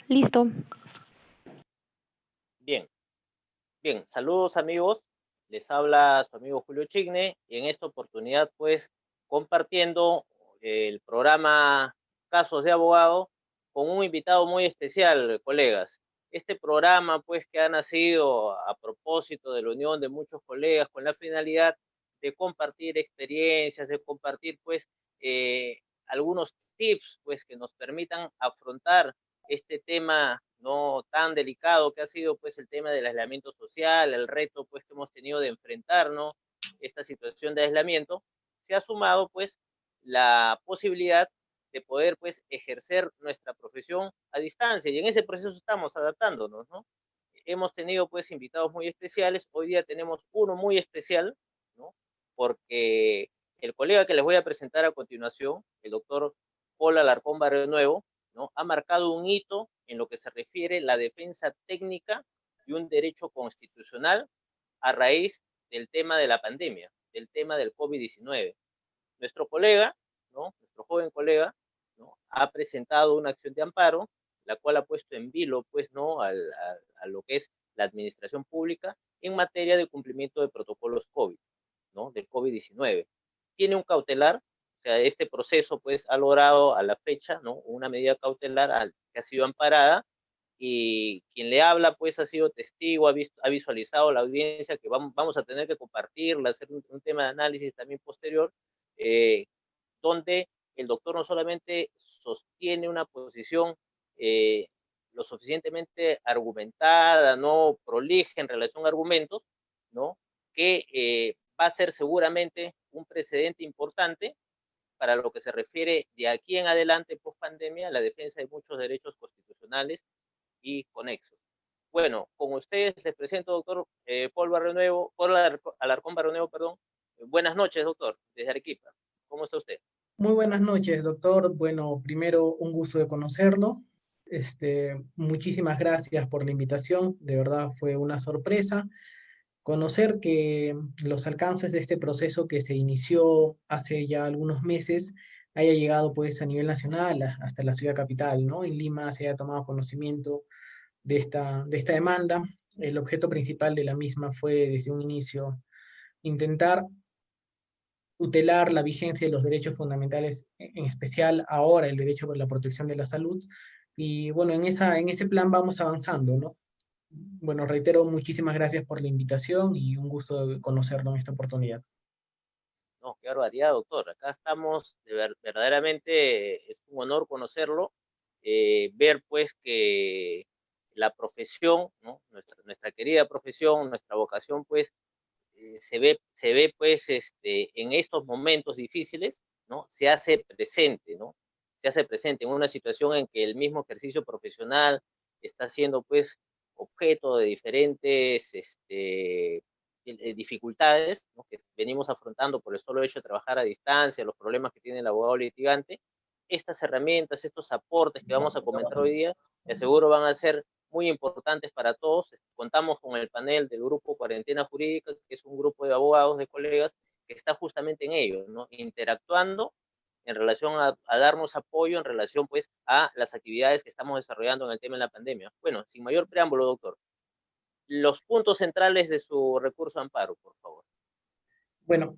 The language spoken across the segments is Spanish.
Listo. Bien, bien, saludos amigos, les habla su amigo Julio Chigne y en esta oportunidad pues compartiendo el programa Casos de Abogado con un invitado muy especial, colegas. Este programa pues que ha nacido a propósito de la unión de muchos colegas con la finalidad de compartir experiencias, de compartir pues algunos tips pues que nos permitan afrontar este tema no tan delicado que ha sido pues el tema del aislamiento social, el reto pues que hemos tenido de enfrentarnos esta situación de aislamiento, se ha sumado pues la posibilidad de poder pues ejercer nuestra profesión a distancia y en ese proceso estamos adaptándonos, ¿no? Hemos tenido pues invitados muy especiales, hoy día tenemos uno muy especial, ¿no? Porque el colega que les voy a presentar a continuación, el doctor Paul Alarcón Barrio Nuevo, ¿no? Ha marcado un hito en lo que se refiere a la defensa técnica y un derecho constitucional a raíz del tema de la pandemia, del tema del COVID-19. Nuestro colega, ¿no? Nuestro joven colega, ¿no? Ha presentado una acción de amparo, la cual ha puesto en vilo, pues, ¿no? A lo que es la administración pública en materia de cumplimiento de protocolos COVID, ¿no? Del COVID-19. Tiene un cautelar, o sea, este proceso, pues, ha logrado a la fecha, ¿no? Una medida cautelar que ha sido amparada y quien le habla, pues, ha sido testigo, ha visualizado la audiencia que vamos a tener que compartirla, hacer un tema de análisis también posterior, eh, donde el doctor no solamente sostiene una posición eh, lo suficientemente argumentada, no prolija en relación a argumentos, ¿no? Que va a ser seguramente un precedente importante para lo que se refiere de aquí en adelante, post pandemia, la defensa de muchos derechos constitucionales y conexos. Bueno, con ustedes les presento, doctor Paul Barrio Nuevo, Paul Alarcón Barrio Nuevo, perdón. Buenas noches, doctor, desde Arequipa. ¿Cómo está usted? Muy buenas noches, doctor. Bueno, primero un gusto de conocerlo. Muchísimas gracias por la invitación. De verdad fue una sorpresa conocer que los alcances de este proceso que se inició hace ya algunos meses haya llegado pues a nivel nacional hasta la ciudad capital, ¿no? En Lima se haya tomado conocimiento de esta demanda. El objeto principal de la misma fue desde un inicio intentar tutelar la vigencia de los derechos fundamentales, en especial ahora el derecho a la protección de la salud. Y bueno, en ese plan vamos avanzando, ¿no? Bueno, reitero, muchísimas gracias por la invitación y un gusto de conocerlo en esta oportunidad. No, qué barbaridad, doctor. Acá estamos, verdaderamente es un honor conocerlo, ver pues que la profesión, ¿no? Nuestra querida profesión, nuestra vocación, pues se ve pues en estos momentos difíciles, ¿no? Se hace presente, ¿no? Se hace presente en una situación en que el mismo ejercicio profesional está siendo pues objeto de diferentes dificultades, ¿no? Que venimos afrontando por el solo hecho de trabajar a distancia, los problemas que tiene el abogado litigante. Estas herramientas, estos aportes que vamos a comentar hoy día, de seguro van a ser muy importantes para todos. Contamos con el panel del grupo Cuarentena Jurídica, que es un grupo de abogados, de colegas, que está justamente en ello, ¿no? Interactuando en relación a darnos apoyo en relación pues a las actividades que estamos desarrollando en el tema de la pandemia. Bueno, sin mayor preámbulo, doctor, los puntos centrales de su recurso de amparo, por favor. Bueno,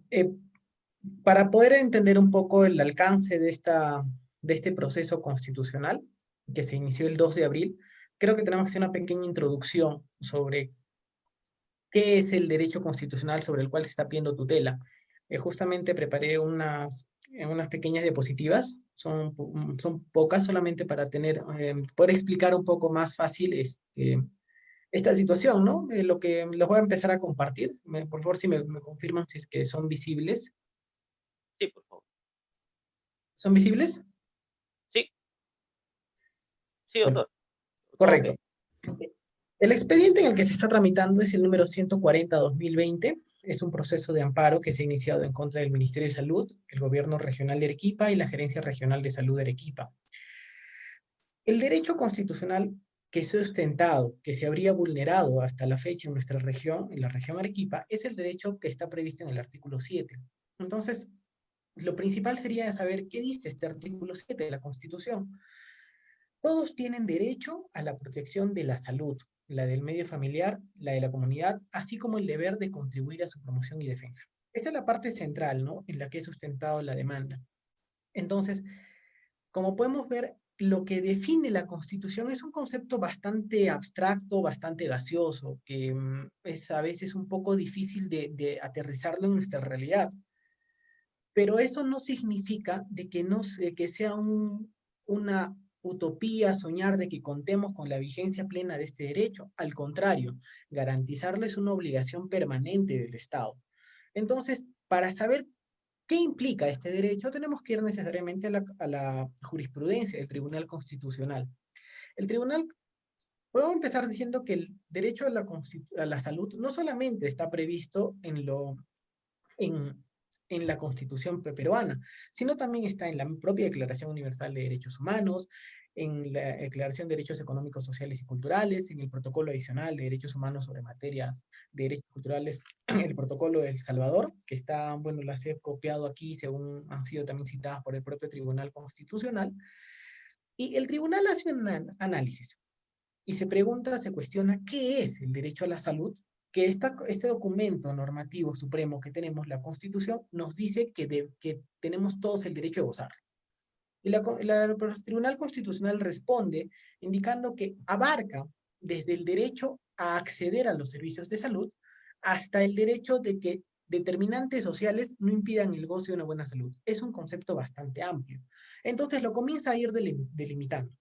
para poder entender un poco el alcance de este proceso constitucional que se inició el 2 de abril, creo que tenemos que hacer una pequeña introducción sobre qué es el derecho constitucional sobre el cual se está pidiendo tutela. Justamente preparé unas pequeñas diapositivas, son pocas solamente para poder explicar un poco más fácil esta situación, ¿no? Lo que los voy a empezar a compartir. Por favor, si me confirman si es que son visibles. Sí, por favor. ¿Son visibles? Sí, sí, Bueno, doctor. Todo ok. correcto. El expediente en el que se está tramitando es el número 140-2020. Es un proceso de amparo que se ha iniciado en contra del Ministerio de Salud, el Gobierno Regional de Arequipa y la Gerencia Regional de Salud de Arequipa. El derecho constitucional que se ha ostentado, que se habría vulnerado hasta la fecha en nuestra región, en la región Arequipa, es el derecho que está previsto en el artículo 7. Entonces, lo principal sería saber qué dice este artículo 7 de la Constitución. Todos tienen derecho a la protección de la salud, la del medio familiar, la de la comunidad, así como el deber de contribuir a su promoción y defensa. Esta es la parte central, ¿no?, en la que he sustentado la demanda. Entonces, como podemos ver, lo que define la Constitución es un concepto bastante abstracto, bastante gaseoso, que es a veces un poco difícil de aterrizarlo en nuestra realidad. Pero eso no significa de que, no, que sea una utopía soñar de que contemos con la vigencia plena de este derecho. Al contrario, garantizarlo es una obligación permanente del Estado. Entonces, para saber qué implica este derecho, tenemos que ir necesariamente a la jurisprudencia del Tribunal Constitucional. El Tribunal, puedo empezar diciendo que el derecho a la salud no solamente está previsto en, en la Constitución peruana, sino también está en la propia Declaración Universal de Derechos Humanos, en la Declaración de Derechos Económicos, Sociales y Culturales, en el Protocolo Adicional de Derechos Humanos sobre materias de derechos culturales, el Protocolo de El Salvador, que está, bueno, las he copiado aquí según han sido también citadas por el propio Tribunal Constitucional, y el tribunal hace un análisis y se pregunta, se cuestiona, ¿qué es el derecho a la salud? Que este documento normativo supremo que tenemos, la Constitución, nos dice que tenemos todos el derecho de gozar. Y el Tribunal Constitucional responde indicando que abarca desde el derecho a acceder a los servicios de salud hasta el derecho de que determinantes sociales no impidan el goce de una buena salud. Es un concepto bastante amplio. Entonces lo comienza a ir delimitando.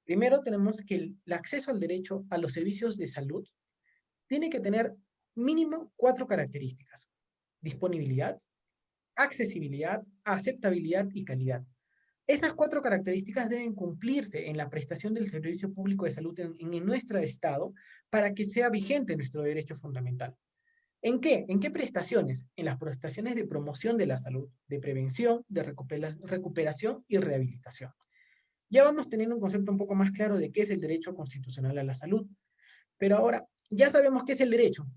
Primero tenemos que el acceso al derecho a los servicios de salud tiene que tener mínimo 4 características: disponibilidad, accesibilidad, aceptabilidad y calidad. Esas 4 características deben cumplirse en la prestación del servicio público de salud en nuestro Estado para que sea vigente nuestro derecho fundamental. ¿En qué? ¿En qué prestaciones? En las prestaciones de promoción de la salud, de prevención, de recuperación y rehabilitación. Ya vamos teniendo un concepto un poco más claro de qué es el derecho constitucional a la salud. Pero ahora, ya sabemos qué es el derecho.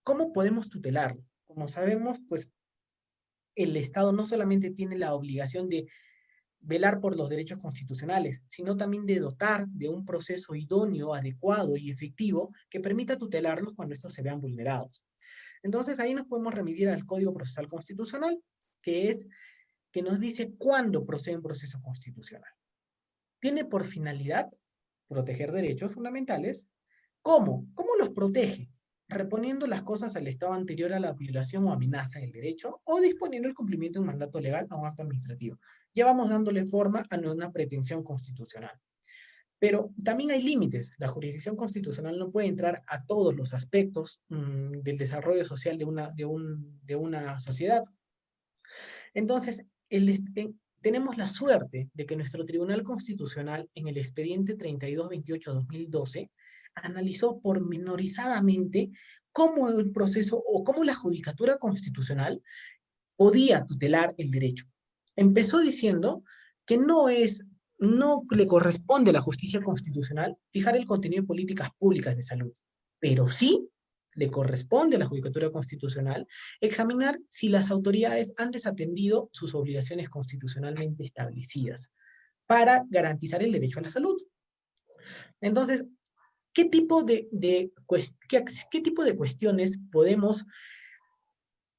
¿Cómo podemos tutelarlo? Como sabemos, pues el Estado no solamente tiene la obligación de velar por los derechos constitucionales, sino también de dotar de un proceso idóneo, adecuado y efectivo que permita tutelarlos cuando estos se vean vulnerados. Entonces ahí nos podemos remitir al Código Procesal Constitucional, que nos dice cuándo procede un proceso constitucional. Tiene por finalidad proteger derechos fundamentales. ¿Cómo? ¿Cómo los protege? Reponiendo las cosas al estado anterior a la violación o amenaza del derecho, o disponiendo el cumplimiento de un mandato legal a un acto administrativo. Ya vamos dándole forma a una pretensión constitucional. Pero también hay límites. La jurisdicción constitucional no puede entrar a todos los aspectos del desarrollo social de una sociedad. Entonces, tenemos la suerte de que nuestro Tribunal Constitucional, en el expediente 3228-2012, analizó pormenorizadamente cómo el proceso o cómo la judicatura constitucional podía tutelar el derecho. Empezó diciendo que no le corresponde a la justicia constitucional fijar el contenido de políticas públicas de salud, pero sí le corresponde a la Judicatura Constitucional examinar si las autoridades han desatendido sus obligaciones constitucionalmente establecidas para garantizar el derecho a la salud. Entonces, ¿qué tipo qué tipo de cuestiones podemos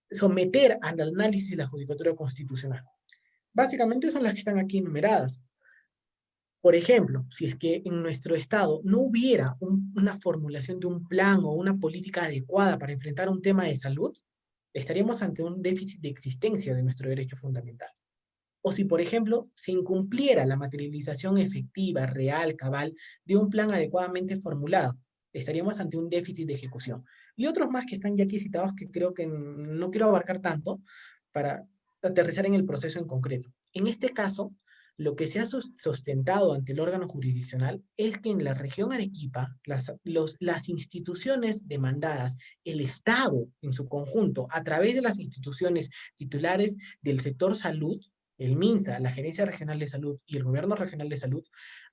someter al análisis de la Judicatura Constitucional? Básicamente son las que están aquí enumeradas. Por ejemplo, si es que en nuestro Estado no hubiera una formulación de un plan o una política adecuada para enfrentar un tema de salud, estaríamos ante un déficit de existencia de nuestro derecho fundamental. O si, por ejemplo, se incumpliera la materialización efectiva, real, cabal, de un plan adecuadamente formulado, estaríamos ante un déficit de ejecución. Y otros más que están ya aquí citados que creo que no quiero abarcar tanto para aterrizar en el proceso en concreto. En este caso, lo que se ha sustentado ante el órgano jurisdiccional es que en la región Arequipa, las instituciones demandadas, el Estado en su conjunto, a través de las instituciones titulares del sector salud, el MINSA, la Gerencia Regional de Salud y el Gobierno Regional de Salud,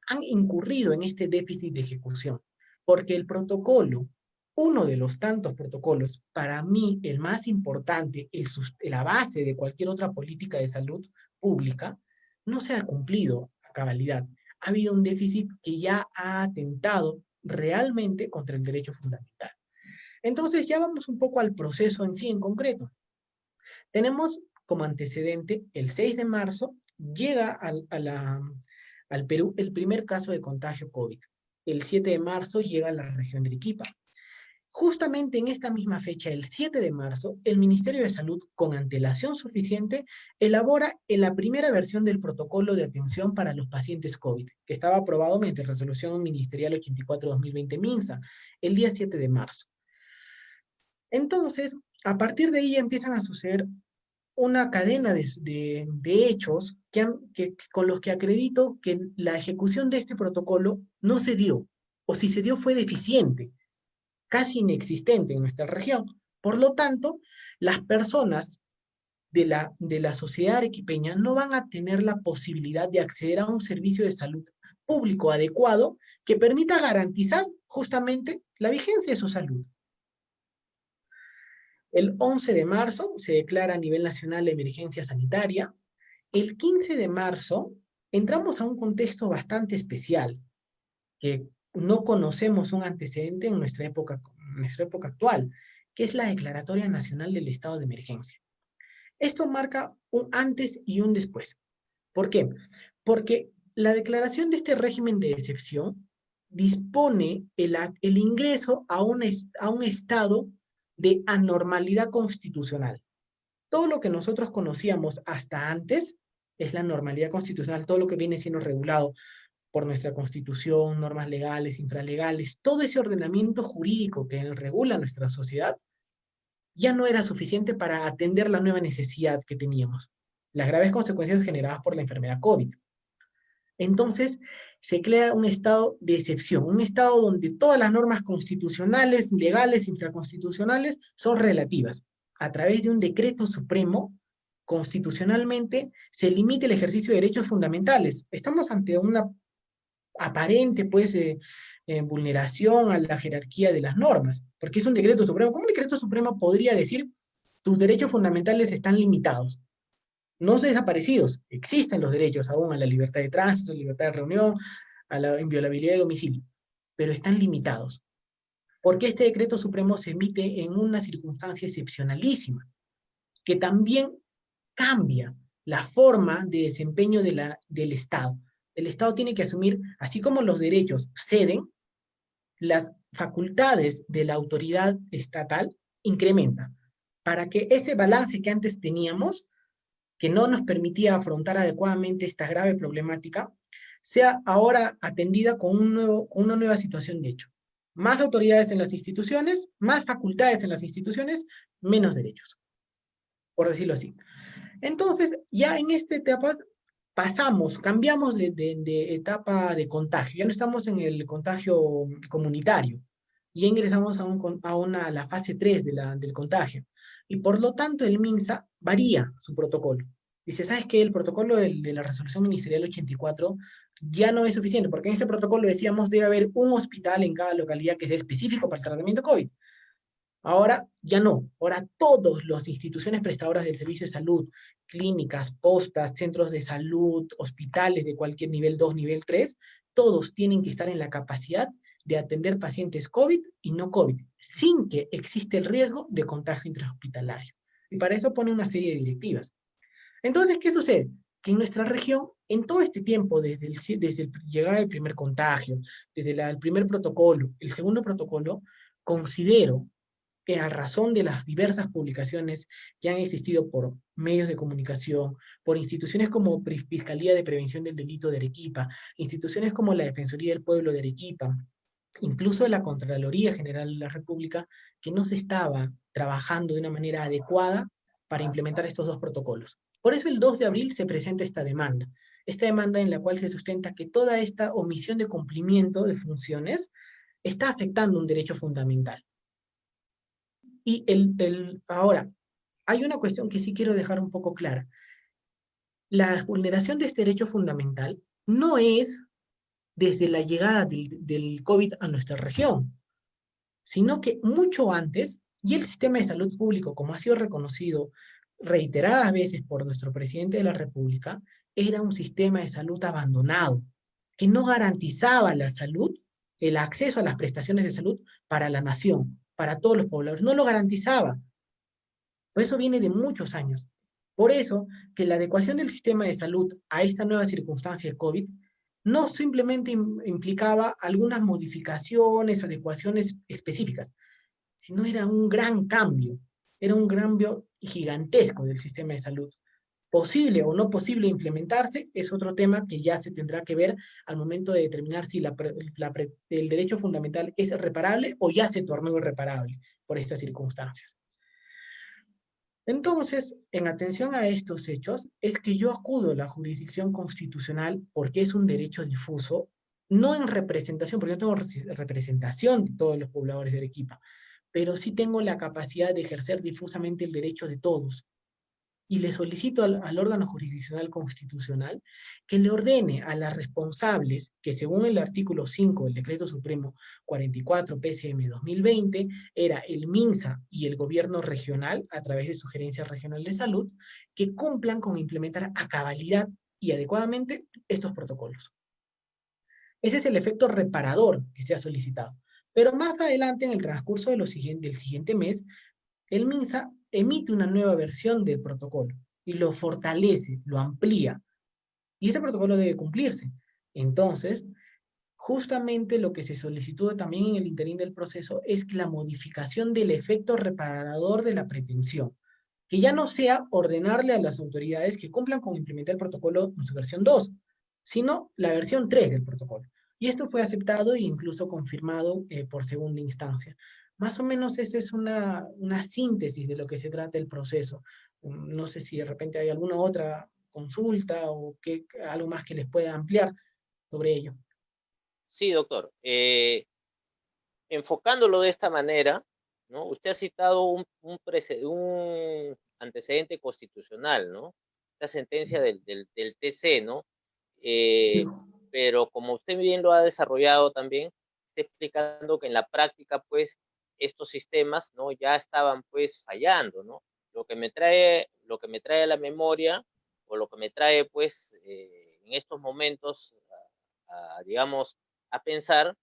han incurrido en este déficit de ejecución, porque el protocolo, uno de los tantos protocolos, para mí el más importante, la base de cualquier otra política de salud pública, no se ha cumplido a cabalidad. ha habido un déficit que ya ha atentado realmente contra el derecho fundamental. Entonces ya vamos un poco al proceso en sí, en concreto. Tenemos como antecedente, el 6 de marzo llega al Perú el primer caso de contagio COVID. El 7 de marzo llega a la región de Arequipa. Justamente en esta misma fecha, el 7 de marzo, el Ministerio de Salud, con antelación suficiente, elabora la primera versión del protocolo de atención para los pacientes COVID, que estaba aprobado mediante resolución ministerial 84-2020 MINSA, el día 7 de marzo. Entonces, a partir de ahí ya empiezan a suceder una cadena de hechos con los que acredito que la ejecución de este protocolo no se dio, o si se dio fue deficiente, casi inexistente en nuestra región. Por lo tanto, las personas de la sociedad arequipeña no van a tener la posibilidad de acceder a un servicio de salud público adecuado que permita garantizar justamente la vigencia de su salud. El 11 de marzo se declara a nivel nacional la emergencia sanitaria. El 15 de marzo entramos a un contexto bastante especial, que no conocemos un antecedente en nuestra época actual, que es la Declaratoria Nacional del Estado de Emergencia. Esto marca un antes y un después. ¿Por qué? Porque la declaración de este régimen de excepción dispone el ingreso a un estado de anormalidad constitucional. Todo lo que nosotros conocíamos hasta antes es la normalidad constitucional, todo lo que viene siendo regulado por nuestra constitución, normas legales, infralegales, todo ese ordenamiento jurídico que regula nuestra sociedad, ya no era suficiente para atender la nueva necesidad que teníamos, las graves consecuencias generadas por la enfermedad COVID. Entonces, se crea un estado de excepción, un estado donde todas las normas constitucionales, legales, infraconstitucionales, son relativas. A través de un decreto supremo, constitucionalmente, se limita el ejercicio de derechos fundamentales. Estamos ante una aparente, pues, vulneración a la jerarquía de las normas, porque es un decreto supremo. ¿Cómo un decreto supremo podría decir tus derechos fundamentales están limitados? No desaparecidos, existen los derechos aún a la libertad de tránsito, libertad de reunión, a la inviolabilidad de domicilio, pero están limitados. Porque este decreto supremo se emite en una circunstancia excepcionalísima, que también cambia la forma de desempeño del Estado. El Estado tiene que asumir, así como los derechos ceden, las facultades de la autoridad estatal incrementan, para que ese balance que antes teníamos, que no nos permitía afrontar adecuadamente esta grave problemática, sea ahora atendida con una nueva situación de hecho. Más autoridades en las instituciones, más facultades en las instituciones, menos derechos, por decirlo así. Entonces, ya en esta etapa cambiamos de etapa de contagio, ya no estamos en el contagio comunitario, ya ingresamos a la fase 3 del contagio, y por lo tanto el MINSA varía su protocolo. Dice, ¿sabes qué? El protocolo de la resolución ministerial 84 ya no es suficiente, porque en este protocolo decíamos debe haber un hospital en cada localidad que sea específico para el tratamiento COVID. Ahora ya no, ahora todas las instituciones prestadoras del servicio de salud, clínicas, postas, centros de salud, hospitales de cualquier nivel 2, nivel 3, todos tienen que estar en la capacidad de atender pacientes COVID y no COVID, sin que existe el riesgo de contagio intrahospitalario. Y para eso pone una serie de directivas. Entonces, ¿qué sucede? Que en nuestra región, en todo este tiempo, desde el llegada del primer contagio, desde el primer protocolo, el segundo protocolo, considero que a razón de las diversas publicaciones que han existido por medios de comunicación, por instituciones como Fiscalía de Prevención del Delito de Arequipa, instituciones como la Defensoría del Pueblo de Arequipa, incluso la Contraloría General de la República, que no se estaba trabajando de una manera adecuada para implementar estos dos protocolos. Por eso el 2 de abril se presenta esta demanda en la cual se sustenta que toda esta omisión de cumplimiento de funciones está afectando un derecho fundamental. Y ahora, hay una cuestión que sí quiero dejar un poco clara. La vulneración de este derecho fundamental no es desde la llegada del COVID a nuestra región, sino que mucho antes, y el sistema de salud público, como ha sido reconocido reiteradas veces por nuestro presidente de la República, era un sistema de salud abandonado, que no garantizaba la salud, el acceso a las prestaciones de salud para la nación, para todos los pobladores. No lo garantizaba. Por eso viene de muchos años. Por eso que la adecuación del sistema de salud a esta nueva circunstancia de COVID no simplemente implicaba algunas modificaciones, adecuaciones específicas, sino era un gran cambio, era un cambio gigantesco del sistema de salud. Posible o no posible implementarse es otro tema que ya se tendrá que ver al momento de determinar si el derecho fundamental es reparable o ya se tornó irreparable por estas circunstancias. Entonces, en atención a estos hechos, es que yo acudo a la jurisdicción constitucional porque es un derecho difuso, no en representación, porque no tengo representación de todos los pobladores de Arequipa, pero sí tengo la capacidad de ejercer difusamente el derecho de todos. Y le solicito al órgano jurisdiccional constitucional que le ordene a las responsables que según el artículo 5 del Decreto Supremo 44 PCM 2020 era el MINSA y el gobierno regional a través de su gerencia regional de salud que cumplan con implementar a cabalidad y adecuadamente estos protocolos. Ese es el efecto reparador que se ha solicitado. Pero más adelante, en el transcurso del siguiente mes, el MINSA emite una nueva versión del protocolo y lo fortalece, lo amplía. Y ese protocolo debe cumplirse. Entonces, justamente lo que se solicitó también en el interín del proceso es que la modificación del efecto reparador de la pretensión, que ya no sea ordenarle a las autoridades que cumplan con implementar el protocolo en su versión 2, sino la versión 3 del protocolo. Y esto fue aceptado e incluso confirmado por segunda instancia. Más o menos esa es una síntesis de lo que se trata el proceso. No sé si de repente hay alguna otra consulta o algo más que les pueda ampliar sobre ello. Sí, doctor. Enfocándolo de esta manera, ¿no? Usted ha citado un antecedente constitucional, ¿no? Esta sentencia del TC, ¿no? Sí. Eh, pero como usted bien lo ha desarrollado también, está explicando que en la práctica, pues, estos sistemas, ¿no? Ya estaban, pues, fallando, ¿no? Lo que me trae a la memoria, o lo que me trae, pues, en estos momentos, digamos, a pensar,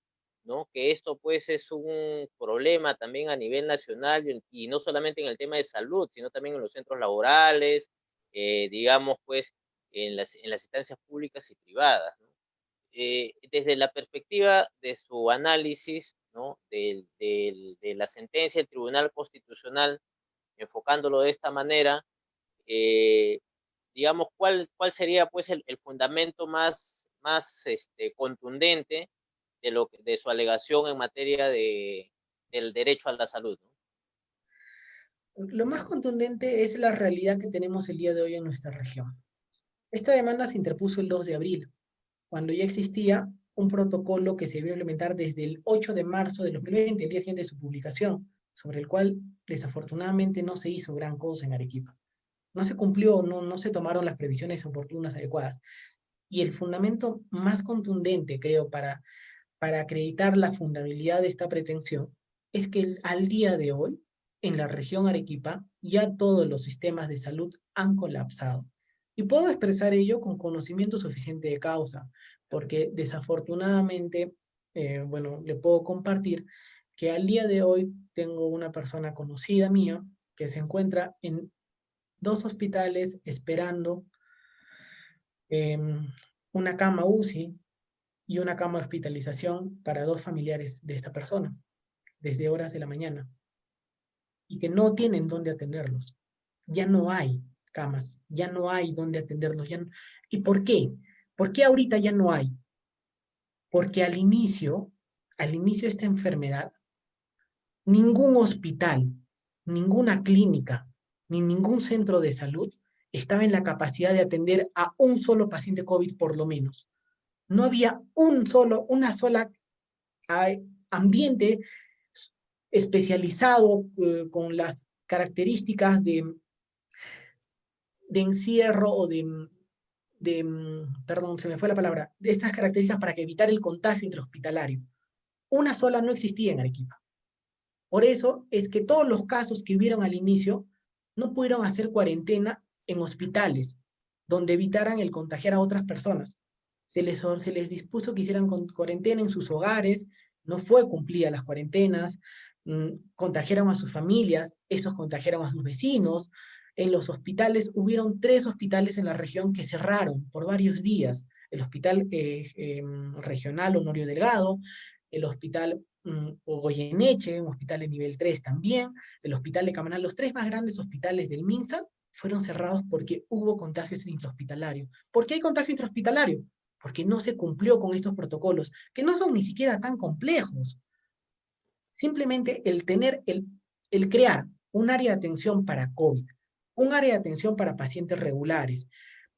¿no? Que esto, pues, es un problema también a nivel nacional y no solamente en el tema de salud, sino también en los centros laborales, digamos, pues, en las instancias públicas y privadas, ¿no? Desde la perspectiva de su análisis, ¿no? De la sentencia del Tribunal Constitucional, enfocándolo de esta manera, eh, digamos, ¿cuál sería pues el fundamento más contundente de su alegación en materia del derecho a la salud, ¿no? Lo más contundente es la realidad que tenemos el día de hoy en nuestra región. Esta demanda se interpuso el 2 de abril, cuando ya existía un protocolo que se debió implementar desde el 8 de marzo de 2020, el día siguiente de su publicación, sobre el cual desafortunadamente no se hizo gran cosa en Arequipa. No se cumplió, no se tomaron las previsiones oportunas adecuadas. Y el fundamento más contundente, creo, para acreditar la fundabilidad de esta pretensión es que al día de hoy, en la región Arequipa, ya todos los sistemas de salud han colapsado. Y puedo expresar ello con conocimiento suficiente de causa, porque desafortunadamente, bueno, le puedo compartir que al día de hoy tengo una persona conocida mía que se encuentra en 2 hospitales esperando eh, una cama UCI y una cama de hospitalización para 2 familiares de esta persona, desde horas de la mañana, y que no tienen dónde atenderlos. Ya no hay camas, ya no hay dónde atenderlos. ¿Y por qué? ¿Por qué ahorita ya no hay? Porque al inicio de esta enfermedad, ningún hospital, ninguna clínica, ni ningún centro de salud estaba en la capacidad de atender a un solo paciente COVID por lo menos. No había una sola ambiente especializado con las características de encierro o perdón, se me fue la palabra, de estas características para que evitar el contagio intrahospitalario. Una sola no existía en Arequipa. Por eso es que todos los casos que hubieron al inicio no pudieron hacer cuarentena en hospitales donde evitaran el contagiar a otras personas, se les dispuso que hicieran cuarentena en sus hogares, no fue cumplida las cuarentenas, contagiaron a sus familias, esos contagiaron a sus vecinos. En los hospitales, hubieron 3 hospitales en la región que cerraron por varios días. El hospital regional Honorio Delgado, el hospital Goyeneche, un hospital de nivel 3 también, el hospital de Camaná, los 3 más grandes hospitales del MINSA fueron cerrados porque hubo contagios intrahospitalarios. ¿Por qué hay contagio intrahospitalario? Porque no se cumplió con estos protocolos, que no son ni siquiera tan complejos. Simplemente el crear un área de atención para COVID, un área de atención para pacientes regulares,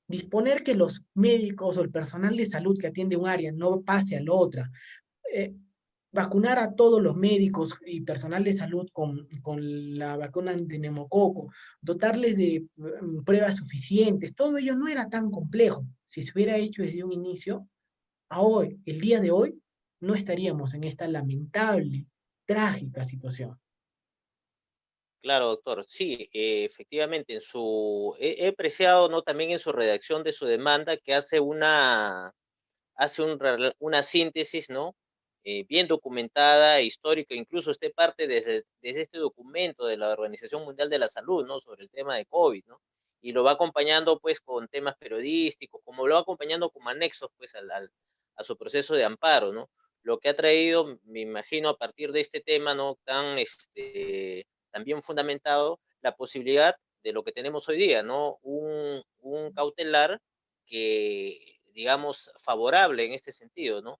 disponer que los médicos o el personal de salud que atiende un área no pase a la otra, eh, vacunar a todos los médicos y personal de salud con la vacuna de neumococo, dotarles de pruebas suficientes, todo ello no era tan complejo. Si se hubiera hecho desde un inicio, a hoy, el día de hoy, no estaríamos en esta lamentable, trágica situación. Claro, doctor. Sí, efectivamente, he apreciado, ¿no? También en su redacción de su demanda que una síntesis, ¿no? Bien documentada, histórica, incluso usted parte desde este documento de la Organización Mundial de la Salud, ¿no? Sobre el tema de COVID, ¿no? Y lo va acompañando, pues, con temas periodísticos, como lo va acompañando como anexos, pues, a su proceso de amparo, ¿no? Lo que ha traído, me imagino, a partir de este tema, ¿no? Tan bien fundamentado, la posibilidad de lo que tenemos hoy día, ¿no? Un cautelar que, digamos, favorable en este sentido, ¿no?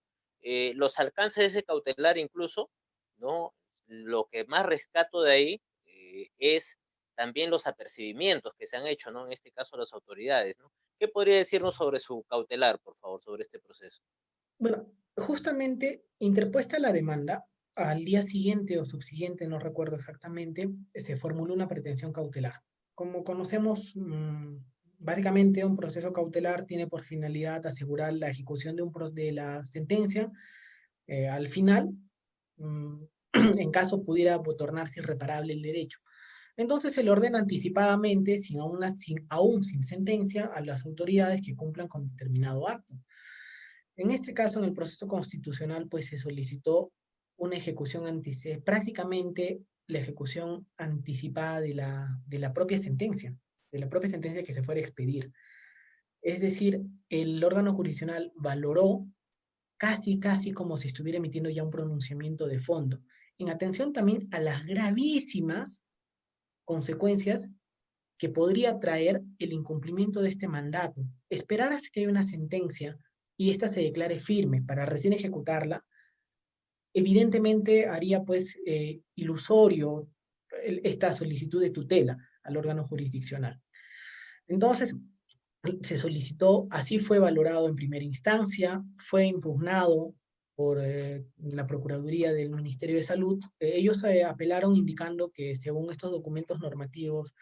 Los alcances de ese cautelar incluso, ¿no? Lo que más rescato de ahí es también los apercibimientos que se han hecho, ¿no? En este caso las autoridades, ¿no? ¿Qué podría decirnos sobre su cautelar, por favor, sobre este proceso? Bueno, justamente interpuesta la demanda, al día siguiente o subsiguiente, no recuerdo exactamente, se formuló una pretensión cautelar. Como conocemos, básicamente un proceso cautelar tiene por finalidad asegurar la ejecución de la sentencia al final, mm, en caso pudiera tornarse irreparable el derecho. Entonces se le ordena anticipadamente, aún sin sentencia, a las autoridades que cumplan con determinado acto. En este caso, en el proceso constitucional, pues se solicitó una ejecución prácticamente la ejecución anticipada de la propia sentencia que se fuera a expedir. Es decir, el órgano jurisdiccional valoró casi como si estuviera emitiendo ya un pronunciamiento de fondo, en atención también a las gravísimas consecuencias que podría traer el incumplimiento de este mandato. Esperar hasta que haya una sentencia y ésta se declare firme para recién ejecutarla, evidentemente haría pues ilusorio esta solicitud de tutela al órgano jurisdiccional. Entonces, se solicitó, así fue valorado en primera instancia, fue impugnado por la Procuraduría del Ministerio de Salud. Ellos apelaron indicando que según estos documentos normativos,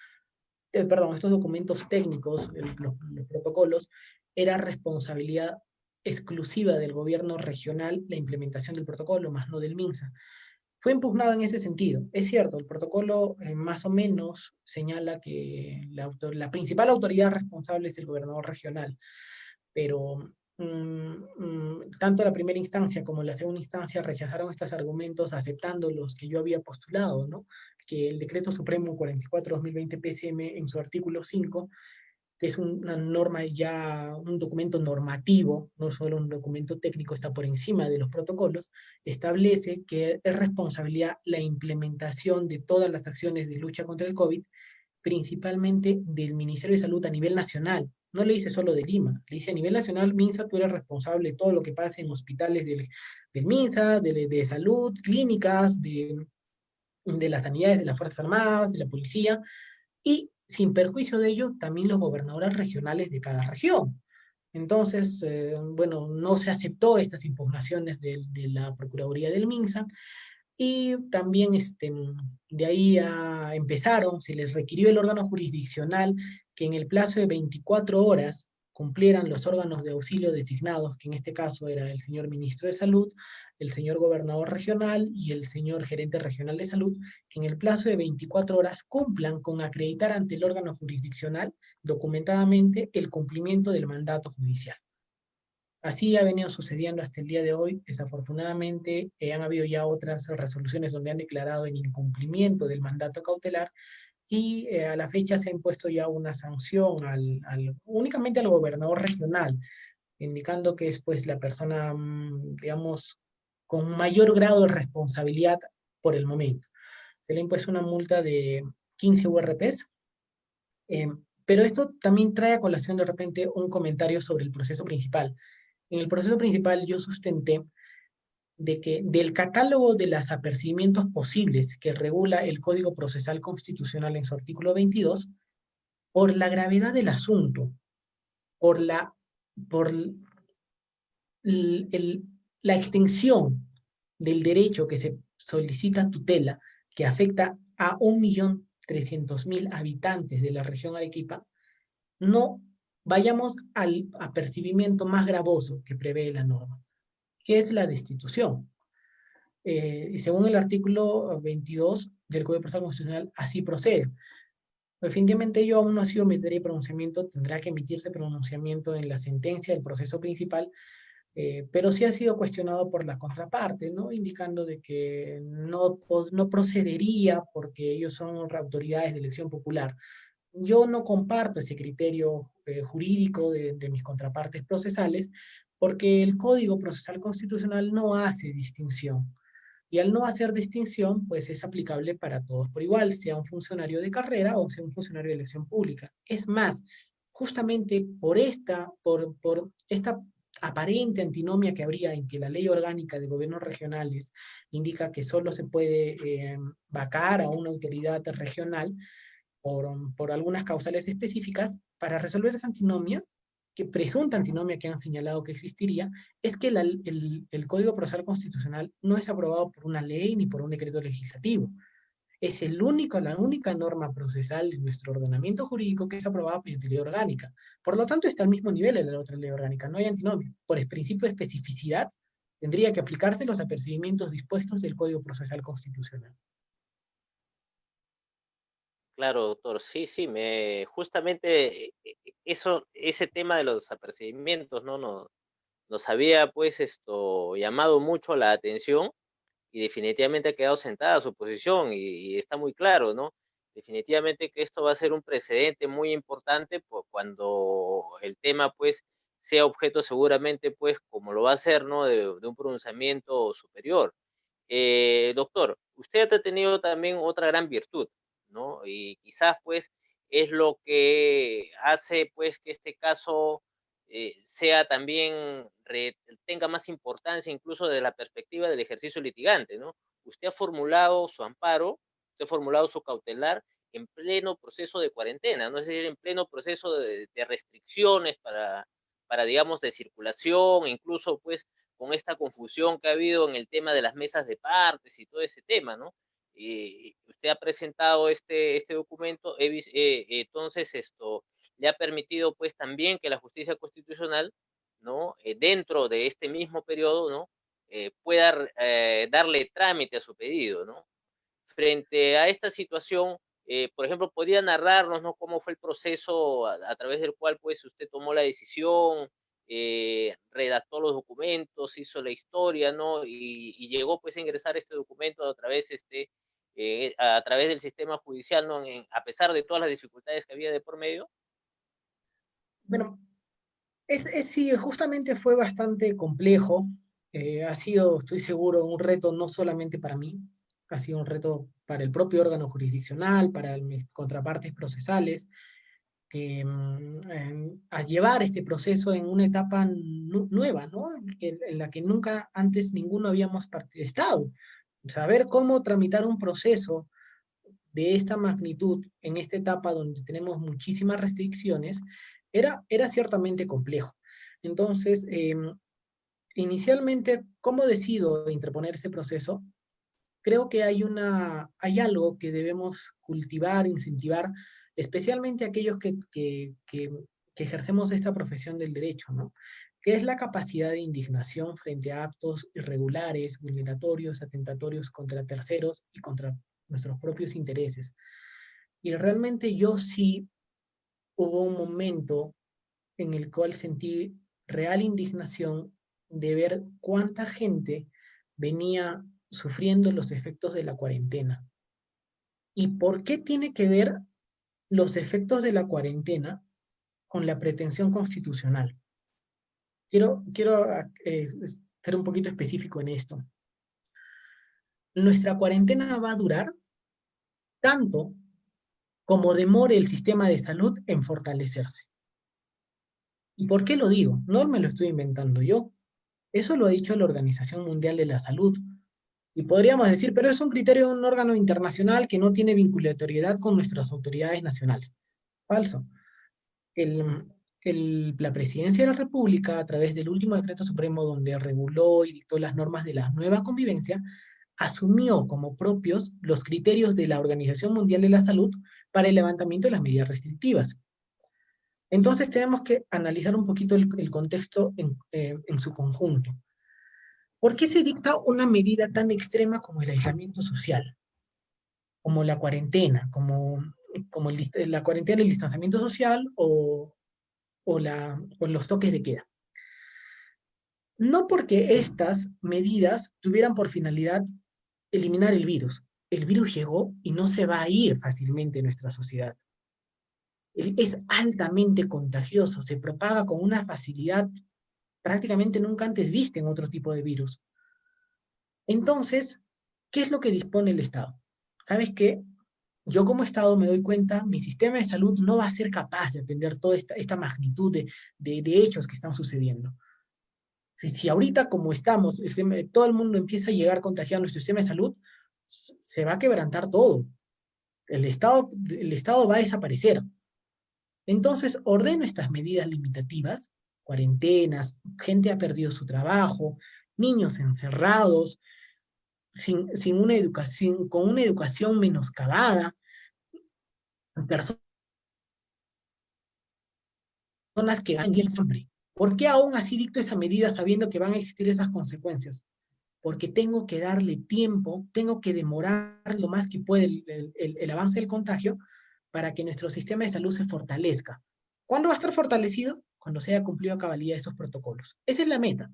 perdón, estos documentos técnicos, los protocolos, era responsabilidad exclusiva del gobierno regional la implementación del protocolo, más no del MINSA. Fue impugnado en ese sentido. Es cierto, el protocolo más o menos señala que la principal autoridad responsable es el gobernador regional, pero tanto la primera instancia como la segunda instancia rechazaron estos argumentos aceptando los que yo había postulado, ¿no? Que el Decreto Supremo 44-2020 PCM en su artículo 5, que es una norma ya, un documento normativo, no solo un documento técnico, está por encima de los protocolos, establece que es responsabilidad la implementación de todas las acciones de lucha contra el COVID, principalmente del Ministerio de Salud a nivel nacional. No le dice solo de Lima, le dice a nivel nacional, MINSA, tú eres responsable de todo lo que pasa en hospitales del MINSA, de salud, clínicas, de las sanidades, de las Fuerzas Armadas, de la policía, y sin perjuicio de ello, también los gobernadores regionales de cada región. Entonces, bueno, no se aceptó estas impugnaciones de la Procuraduría del MINSA, y también de ahí empezaron, se les requirió el órgano jurisdiccional que en el plazo de 24 horas cumplieran los órganos de auxilio designados, que en este caso era el señor ministro de Salud, el señor gobernador regional y el señor gerente regional de salud, que en el plazo de 24 horas cumplan con acreditar ante el órgano jurisdiccional documentadamente el cumplimiento del mandato judicial. Así ha venido sucediendo hasta el día de hoy. Desafortunadamente, han habido ya otras resoluciones donde han declarado en incumplimiento del mandato cautelar y a la fecha se ha impuesto ya una sanción únicamente al gobernador regional, indicando que es pues la persona, digamos, con mayor grado de responsabilidad por el momento. Se le ha impuesto una multa de 15 URPs, eh, pero esto también trae a colación de repente un comentario sobre el proceso principal. En el proceso principal yo sustenté de que del catálogo de los apercibimientos posibles que regula el Código Procesal Constitucional en su artículo 22, por la gravedad del asunto, por por el- la extensión del derecho que se solicita tutela, que afecta a 1.300.000 habitantes de la región Arequipa, no vayamos al apercibimiento más gravoso que prevé la norma, que es la destitución. Y según el artículo 22 del Código Procesal Constitucional, así procede. Definitivamente ello aún no ha sido materia de pronunciamiento, tendrá que emitirse pronunciamiento en la sentencia del proceso principal, pero sí ha sido cuestionado por la contraparte, ¿no? Indicando de que no procedería porque ellos son autoridades de elección popular. Yo no comparto ese criterio jurídico de mis contrapartes procesales porque el Código Procesal Constitucional no hace distinción. Y al no hacer distinción, pues es aplicable para todos por igual, sea un funcionario de carrera o sea un funcionario de elección pública. Es más, justamente por esta aparente antinomia que habría en que la ley orgánica de gobiernos regionales indica que solo se puede vacar a una autoridad regional, por algunas causales específicas, para resolver esa antinomia, que presunta antinomia que han señalado que existiría, es que el Código Procesal Constitucional no es aprobado por una ley ni por un decreto legislativo. Es la única norma procesal de nuestro ordenamiento jurídico que es aprobada por ley orgánica. Por lo tanto, está al mismo nivel de la otra ley orgánica, no hay antinomia. Por el principio de especificidad, tendría que aplicarse los apercibimientos dispuestos del Código Procesal Constitucional. Claro, doctor. Sí, sí, justamente ese tema de los desapercibimientos, ¿no? Nos había pues llamado mucho la atención y definitivamente ha quedado sentada su posición y está muy claro, ¿no? Definitivamente que esto va a ser un precedente muy importante cuando el tema pues sea objeto seguramente pues como lo va a ser, ¿no? De un pronunciamiento superior. Doctor, usted ha tenido también otra gran virtud, ¿no? Y quizás pues es lo que hace pues que este caso sea también, tenga más importancia incluso desde la perspectiva del ejercicio litigante, ¿no? Usted ha formulado su amparo, usted ha formulado su cautelar en pleno proceso de cuarentena, ¿no? Es decir, en pleno proceso de restricciones digamos, de circulación, incluso pues con esta confusión que ha habido en el tema de las mesas de partes y todo ese tema, ¿no? Usted ha presentado este documento, entonces esto le ha permitido pues también que la justicia constitucional, ¿no? Dentro de este mismo periodo, ¿no? Pueda darle trámite a su pedido, ¿no? Frente a esta situación, por ejemplo, podría narrarnos, ¿no? Cómo fue el proceso a través del cual pues usted tomó la decisión, redactó los documentos, hizo la historia, ¿no? Y llegó pues a ingresar este documento a través del sistema judicial, ¿no? A pesar de todas las dificultades que había de por medio. Bueno, sí, justamente fue bastante complejo. Ha sido, estoy seguro, un reto no solamente para mí, ha sido un reto para el propio órgano jurisdiccional, para mis contrapartes procesales, que a llevar este proceso en una etapa nueva, ¿no? En la que nunca antes ninguno habíamos estado. Saber cómo tramitar un proceso de esta magnitud en esta etapa donde tenemos muchísimas restricciones era ciertamente complejo. Entonces, inicialmente, ¿cómo decido interponer ese proceso? Creo que hay algo que debemos cultivar, incentivar, especialmente aquellos que ejercemos esta profesión del derecho, ¿no? Que es la capacidad de indignación frente a actos irregulares, vulneratorios, atentatorios contra terceros y contra nuestros propios intereses. Y realmente yo sí hubo un momento en el cual sentí real indignación de ver cuánta gente venía sufriendo los efectos de la cuarentena. ¿Y por qué tiene que ver los efectos de la cuarentena con la pretensión constitucional? Quiero ser un poquito específico en esto. Nuestra cuarentena va a durar tanto como demore el sistema de salud en fortalecerse. ¿Y por qué lo digo? No me lo estoy inventando yo. Eso lo ha dicho la Organización Mundial de la Salud. Y podríamos decir, pero es un criterio de un órgano internacional que no tiene vinculatoriedad con nuestras autoridades nacionales. Falso. El, la Presidencia de la República, a través del último decreto supremo donde reguló y dictó las normas de la nueva convivencia, asumió como propios los criterios de la Organización Mundial de la Salud para el levantamiento de las medidas restrictivas. Entonces tenemos que analizar un poquito el contexto en su conjunto. ¿Por qué se dicta una medida tan extrema como el aislamiento social? Como la cuarentena, como la cuarentena, el distanciamiento social o los toques de queda. No porque estas medidas tuvieran por finalidad eliminar el virus. El virus llegó y no se va a ir fácilmente en nuestra sociedad. Es altamente contagioso, se propaga con una facilidad prácticamente nunca antes vista en otro tipo de virus. Entonces, ¿qué es lo que dispone el Estado? ¿Sabes qué? Yo como Estado me doy cuenta, mi sistema de salud no va a ser capaz de atender toda esta magnitud de hechos que están sucediendo. Si ahorita como estamos, todo el mundo empieza a llegar contagiado a nuestro sistema de salud, se va a quebrantar todo. El Estado va a desaparecer. Entonces ordeno estas medidas limitativas, cuarentenas, gente ha perdido su trabajo, niños encerrados, sin una educación, con una educación menoscabada, personas que van bien hambre. ¿Por qué aún así dicto esa medida sabiendo que van a existir esas consecuencias? Porque tengo que darle tiempo, tengo que demorar lo más que puede el avance del contagio para que nuestro sistema de salud se fortalezca. ¿Cuándo va a estar fortalecido? Cuando se haya cumplido a cabalidad esos protocolos. Esa es la meta.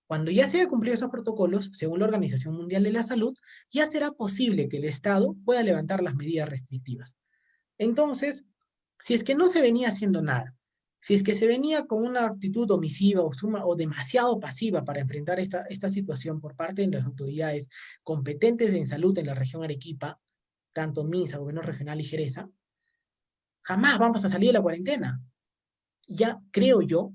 Cuando ya se haya cumplido esos protocolos, según la Organización Mundial de la Salud, ya será posible que el Estado pueda levantar las medidas restrictivas. Entonces, si es que no se venía haciendo nada, si es que se venía con una actitud omisiva o demasiado pasiva para enfrentar esta situación por parte de las autoridades competentes en salud en la región Arequipa, tanto MINSA, Gobierno Regional y Jereza, jamás vamos a salir de la cuarentena. Ya creo yo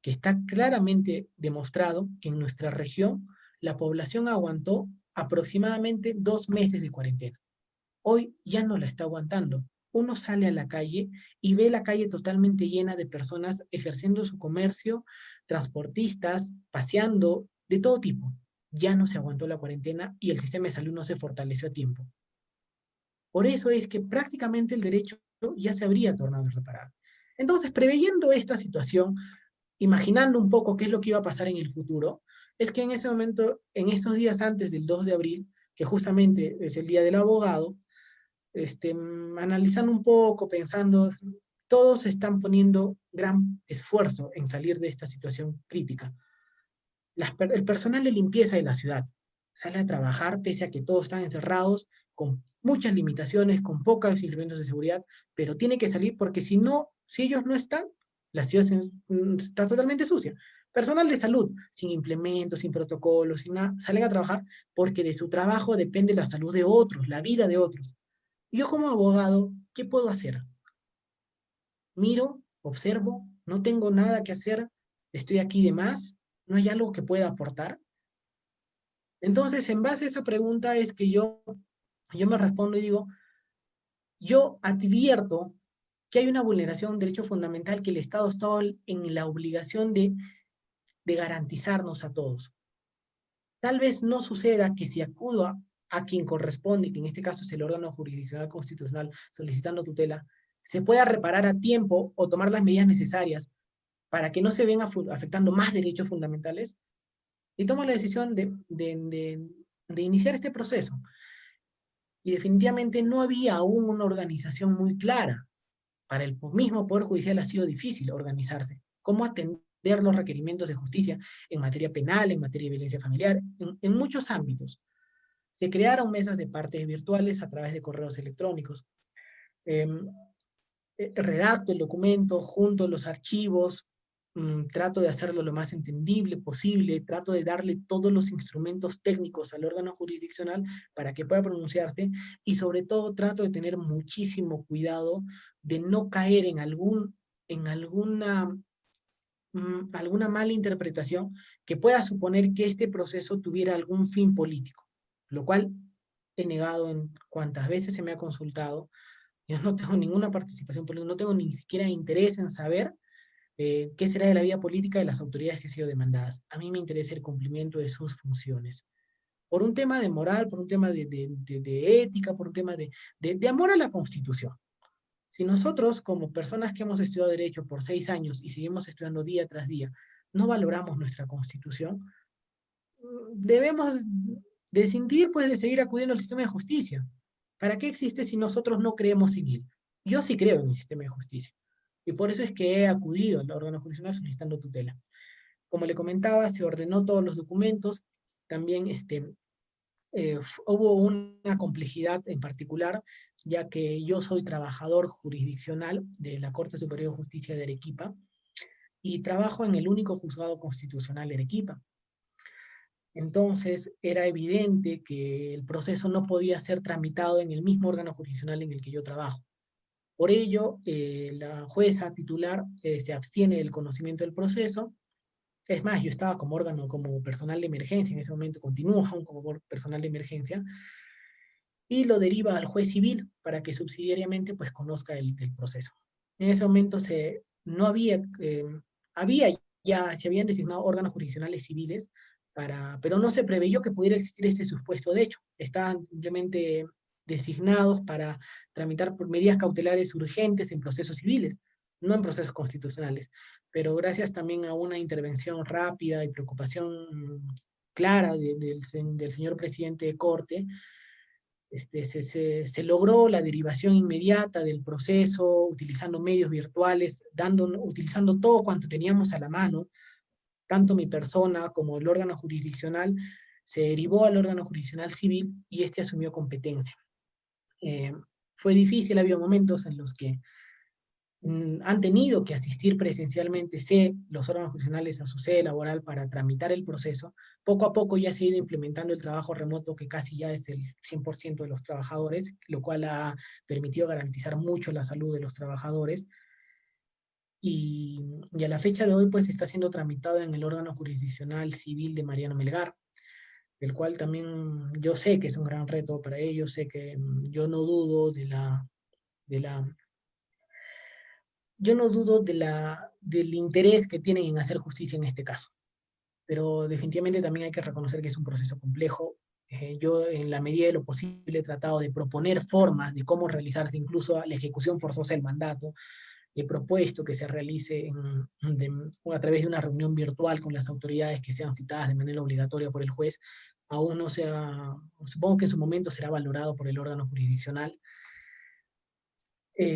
que está claramente demostrado que en nuestra región la población aguantó aproximadamente 2 meses de cuarentena. Hoy ya no la está aguantando. Uno sale a la calle y ve la calle totalmente llena de personas ejerciendo su comercio, transportistas, paseando, de todo tipo. Ya no se aguantó la cuarentena y el sistema de salud no se fortaleció a tiempo. Por eso es que prácticamente el derecho ya se habría tornado irreparable. Entonces, preveyendo esta situación, imaginando un poco qué es lo que iba a pasar en el futuro, es que en ese momento, en estos días antes del 2 de abril, que justamente es el Día del Abogado, analizando un poco, pensando, todos están poniendo gran esfuerzo en salir de esta situación crítica. El personal de limpieza de la ciudad sale a trabajar pese a que todos están encerrados, con muchas limitaciones, con pocos elementos de seguridad, pero tiene que salir porque si no, si ellos no están, la ciudad está totalmente sucia. Personal de salud, sin implementos, sin protocolos, sin nada, salen a trabajar porque de su trabajo depende la salud de otros, la vida de otros. Yo como abogado, ¿qué puedo hacer? Miro, observo, no tengo nada que hacer, estoy aquí de más, no hay algo que pueda aportar. Entonces, en base a esa pregunta es que yo me respondo y digo, yo advierto que hay una vulneración de un derecho fundamental que el Estado está en la obligación de garantizarnos a todos. Tal vez no suceda que si acudo a quien corresponde, que en este caso es el órgano jurisdiccional constitucional solicitando tutela, se pueda reparar a tiempo o tomar las medidas necesarias para que no se vengan afectando más derechos fundamentales, y tomo la decisión de iniciar este proceso. Y definitivamente no había aún una organización muy clara. Para el mismo Poder Judicial ha sido difícil organizarse. ¿Cómo atender los requerimientos de justicia en materia penal, en materia de violencia familiar, en muchos ámbitos. Se crearon mesas de partes virtuales a través de correos electrónicos. Eh, Redacto el documento, junto los archivos, trato de hacerlo lo más entendible posible, trato de darle todos los instrumentos técnicos al órgano jurisdiccional para que pueda pronunciarse y sobre todo trato de tener muchísimo cuidado de no caer en alguna mala interpretación que pueda suponer que este proceso tuviera algún fin político, lo cual he negado en cuantas veces se me ha consultado. Yo no tengo ninguna participación política, no tengo ni siquiera interés en saber qué será de la vida política de las autoridades que han sido demandadas. A mí me interesa el cumplimiento de sus funciones. Por un tema de moral, por un tema de ética, por un tema de amor a la Constitución. Si nosotros, como personas que hemos estudiado Derecho por 6 años y seguimos estudiando día tras día, no valoramos nuestra Constitución, debemos decidir pues, de seguir acudiendo al sistema de justicia. ¿Para qué existe si nosotros no creemos civil? Yo sí creo en el sistema de justicia. Y por eso es que he acudido al órgano jurisdiccional solicitando tutela. Como le comentaba, se ordenó todos los documentos. También hubo una complejidad en particular, ya que yo soy trabajador jurisdiccional de la Corte Superior de Justicia de Arequipa y trabajo en el único juzgado constitucional de Arequipa. Entonces era evidente que el proceso no podía ser tramitado en el mismo órgano jurisdiccional en el que yo trabajo. Por ello, la jueza titular se abstiene del conocimiento del proceso. Es más, yo estaba como órgano, como personal de emergencia, en ese momento continúo aún como personal de emergencia, y lo deriva al juez civil para que subsidiariamente pues conozca el proceso. En ese momento no había, se habían designado órganos jurisdiccionales civiles, pero no se preveyó que pudiera existir este supuesto de hecho. Estaban simplemente designados para tramitar por medidas cautelares urgentes en procesos civiles, no en procesos constitucionales. Pero gracias también a una intervención rápida y preocupación clara del señor presidente de Corte, se logró la derivación inmediata del proceso, utilizando medios virtuales, utilizando todo cuanto teníamos a la mano, tanto mi persona como el órgano jurisdiccional, se derivó al órgano jurisdiccional civil y este asumió competencia. Fue difícil, había momentos en los que han tenido que asistir presencialmente los órganos jurisdiccionales a su sede laboral para tramitar el proceso. Poco a poco ya se ha ido implementando el trabajo remoto, que casi ya es el 100% de los trabajadores, lo cual ha permitido garantizar mucho la salud de los trabajadores. Y a la fecha de hoy pues está siendo tramitado en el órgano jurisdiccional civil de Mariano Melgar, el cual también yo sé que es un gran reto para ellos, sé que yo no dudo de la yo no dudo del interés que tienen en hacer justicia en este caso, pero definitivamente también hay que reconocer que es un proceso complejo. Yo, en la medida de lo posible, he tratado de proponer formas de cómo realizarse incluso la ejecución forzosa del mandato. He propuesto que se realice a través de una reunión virtual con las autoridades que sean citadas de manera obligatoria por el juez. Aún no sea, supongo que en su momento será valorado por el órgano jurisdiccional.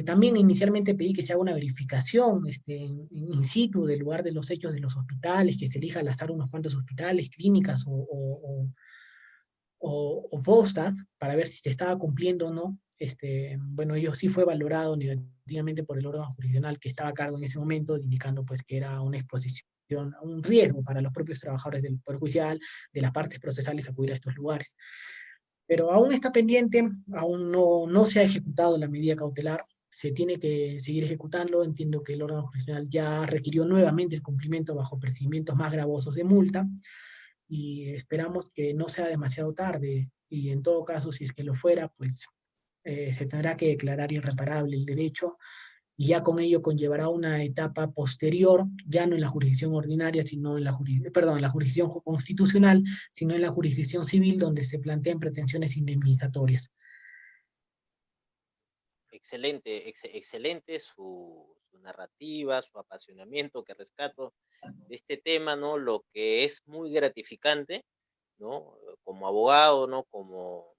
También inicialmente pedí que se haga una verificación in situ del lugar de los hechos de los hospitales, que se elija al azar unos cuantos hospitales, clínicas o postas para ver si se estaba cumpliendo o no. Bueno, ello sí fue valorado negativamente por el órgano jurisdiccional que estaba a cargo en ese momento, indicando pues que era una exposición, un riesgo para los propios trabajadores del Poder Judicial, de las partes procesales acudir a estos lugares. Pero aún está pendiente, aún no se ha ejecutado la medida cautelar, se tiene que seguir ejecutando. Entiendo que el órgano jurisdiccional ya requirió nuevamente el cumplimiento bajo procedimientos más gravosos de multa, y esperamos que no sea demasiado tarde, y en todo caso, si es que lo fuera, pues se tendrá que declarar irreparable el derecho, y ya con ello conllevará una etapa posterior, ya no en la jurisdicción ordinaria, sino en la jurisdicción constitucional, sino en la jurisdicción civil, donde se plantean pretensiones indemnizatorias. Excelente, excelente su narrativa, su apasionamiento que rescato de este tema, ¿no? Lo que es muy gratificante, ¿no? Como abogado, ¿no? Como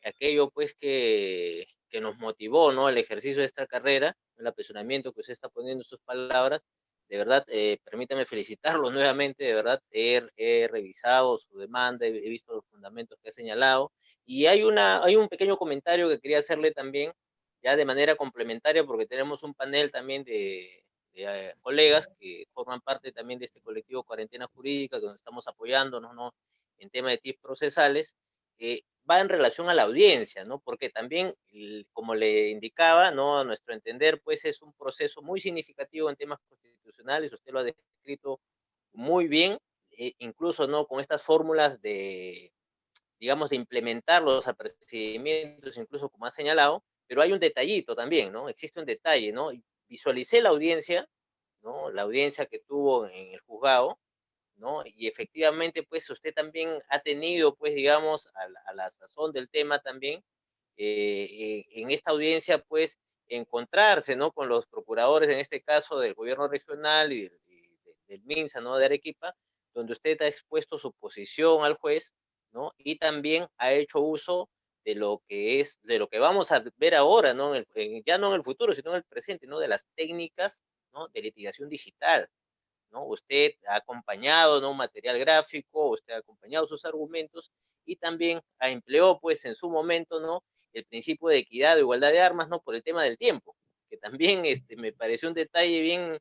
aquello, pues, que nos motivó, ¿no? El ejercicio de esta carrera, el apasionamiento que usted está poniendo en sus palabras, de verdad, permítame felicitarlo nuevamente, de verdad, he revisado su demanda, he visto los fundamentos que ha señalado, y hay un pequeño comentario que quería hacerle también, ya de manera complementaria, porque tenemos un panel también de colegas que forman parte también de este colectivo Cuarentena Jurídica, donde estamos apoyándonos, ¿no? En tema de tips procesales, va en relación a la audiencia, ¿no? Porque también, como le indicaba, ¿no? A nuestro entender, pues es un proceso muy significativo en temas constitucionales, usted lo ha descrito muy bien, incluso, ¿no? Con estas fórmulas de, digamos, de implementar los apercibimientos, incluso como ha señalado, pero hay un detallito también, ¿no? Existe un detalle, ¿no? Visualicé la audiencia, ¿no? La audiencia que tuvo en el juzgado, ¿no? Y efectivamente, pues usted también ha tenido, pues, digamos, a la sazón del tema también, en esta audiencia, pues, encontrarse, ¿no? Con los procuradores, en este caso, del gobierno regional del MINSA, ¿no? De Arequipa, donde usted ha expuesto su posición al juez, ¿no? Y también ha hecho uso de lo que es, de lo que vamos a ver ahora, ¿no? Ya no en el futuro, sino en el presente, ¿no? De las técnicas, ¿no? De litigación digital, ¿no? Usted ha acompañado, ¿no? Un material gráfico, usted ha acompañado sus argumentos y también empleó, pues, en su momento, ¿no? El principio de equidad o igualdad de armas, ¿no? Por el tema del tiempo, que también me pareció un detalle bien,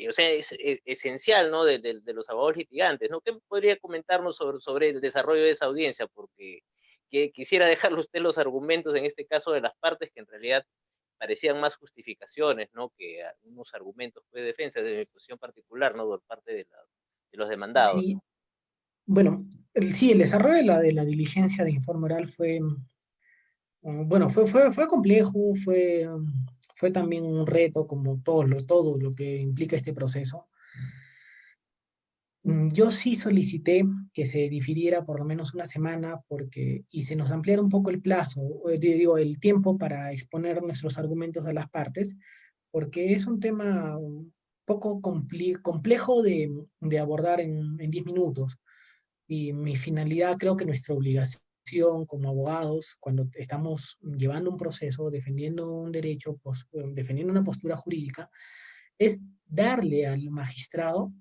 o sea, es esencial, ¿no? De los abogados litigantes, ¿no? ¿Qué podría comentarnos sobre el desarrollo de esa audiencia? Porque quisiera dejarle a usted los argumentos, en este caso, de las partes que en realidad parecían más justificaciones, ¿no? Que algunos argumentos de defensa, de mi posición particular, ¿no? Por parte de los demandados, Sí, ¿no? bueno, sí, el desarrollo de la diligencia de informe oral fue, bueno, fue complejo, fue también un reto, como todo lo que implica este proceso. Yo sí solicité que se difiriera por lo menos una semana y se nos ampliara un poco el plazo, digo, el tiempo para exponer nuestros argumentos a las partes, porque es un tema un poco complejo de abordar en 10 minutos. Y mi finalidad, creo que nuestra obligación como abogados, cuando estamos llevando un proceso, defendiendo un derecho, defendiendo una postura jurídica, es darle al magistrado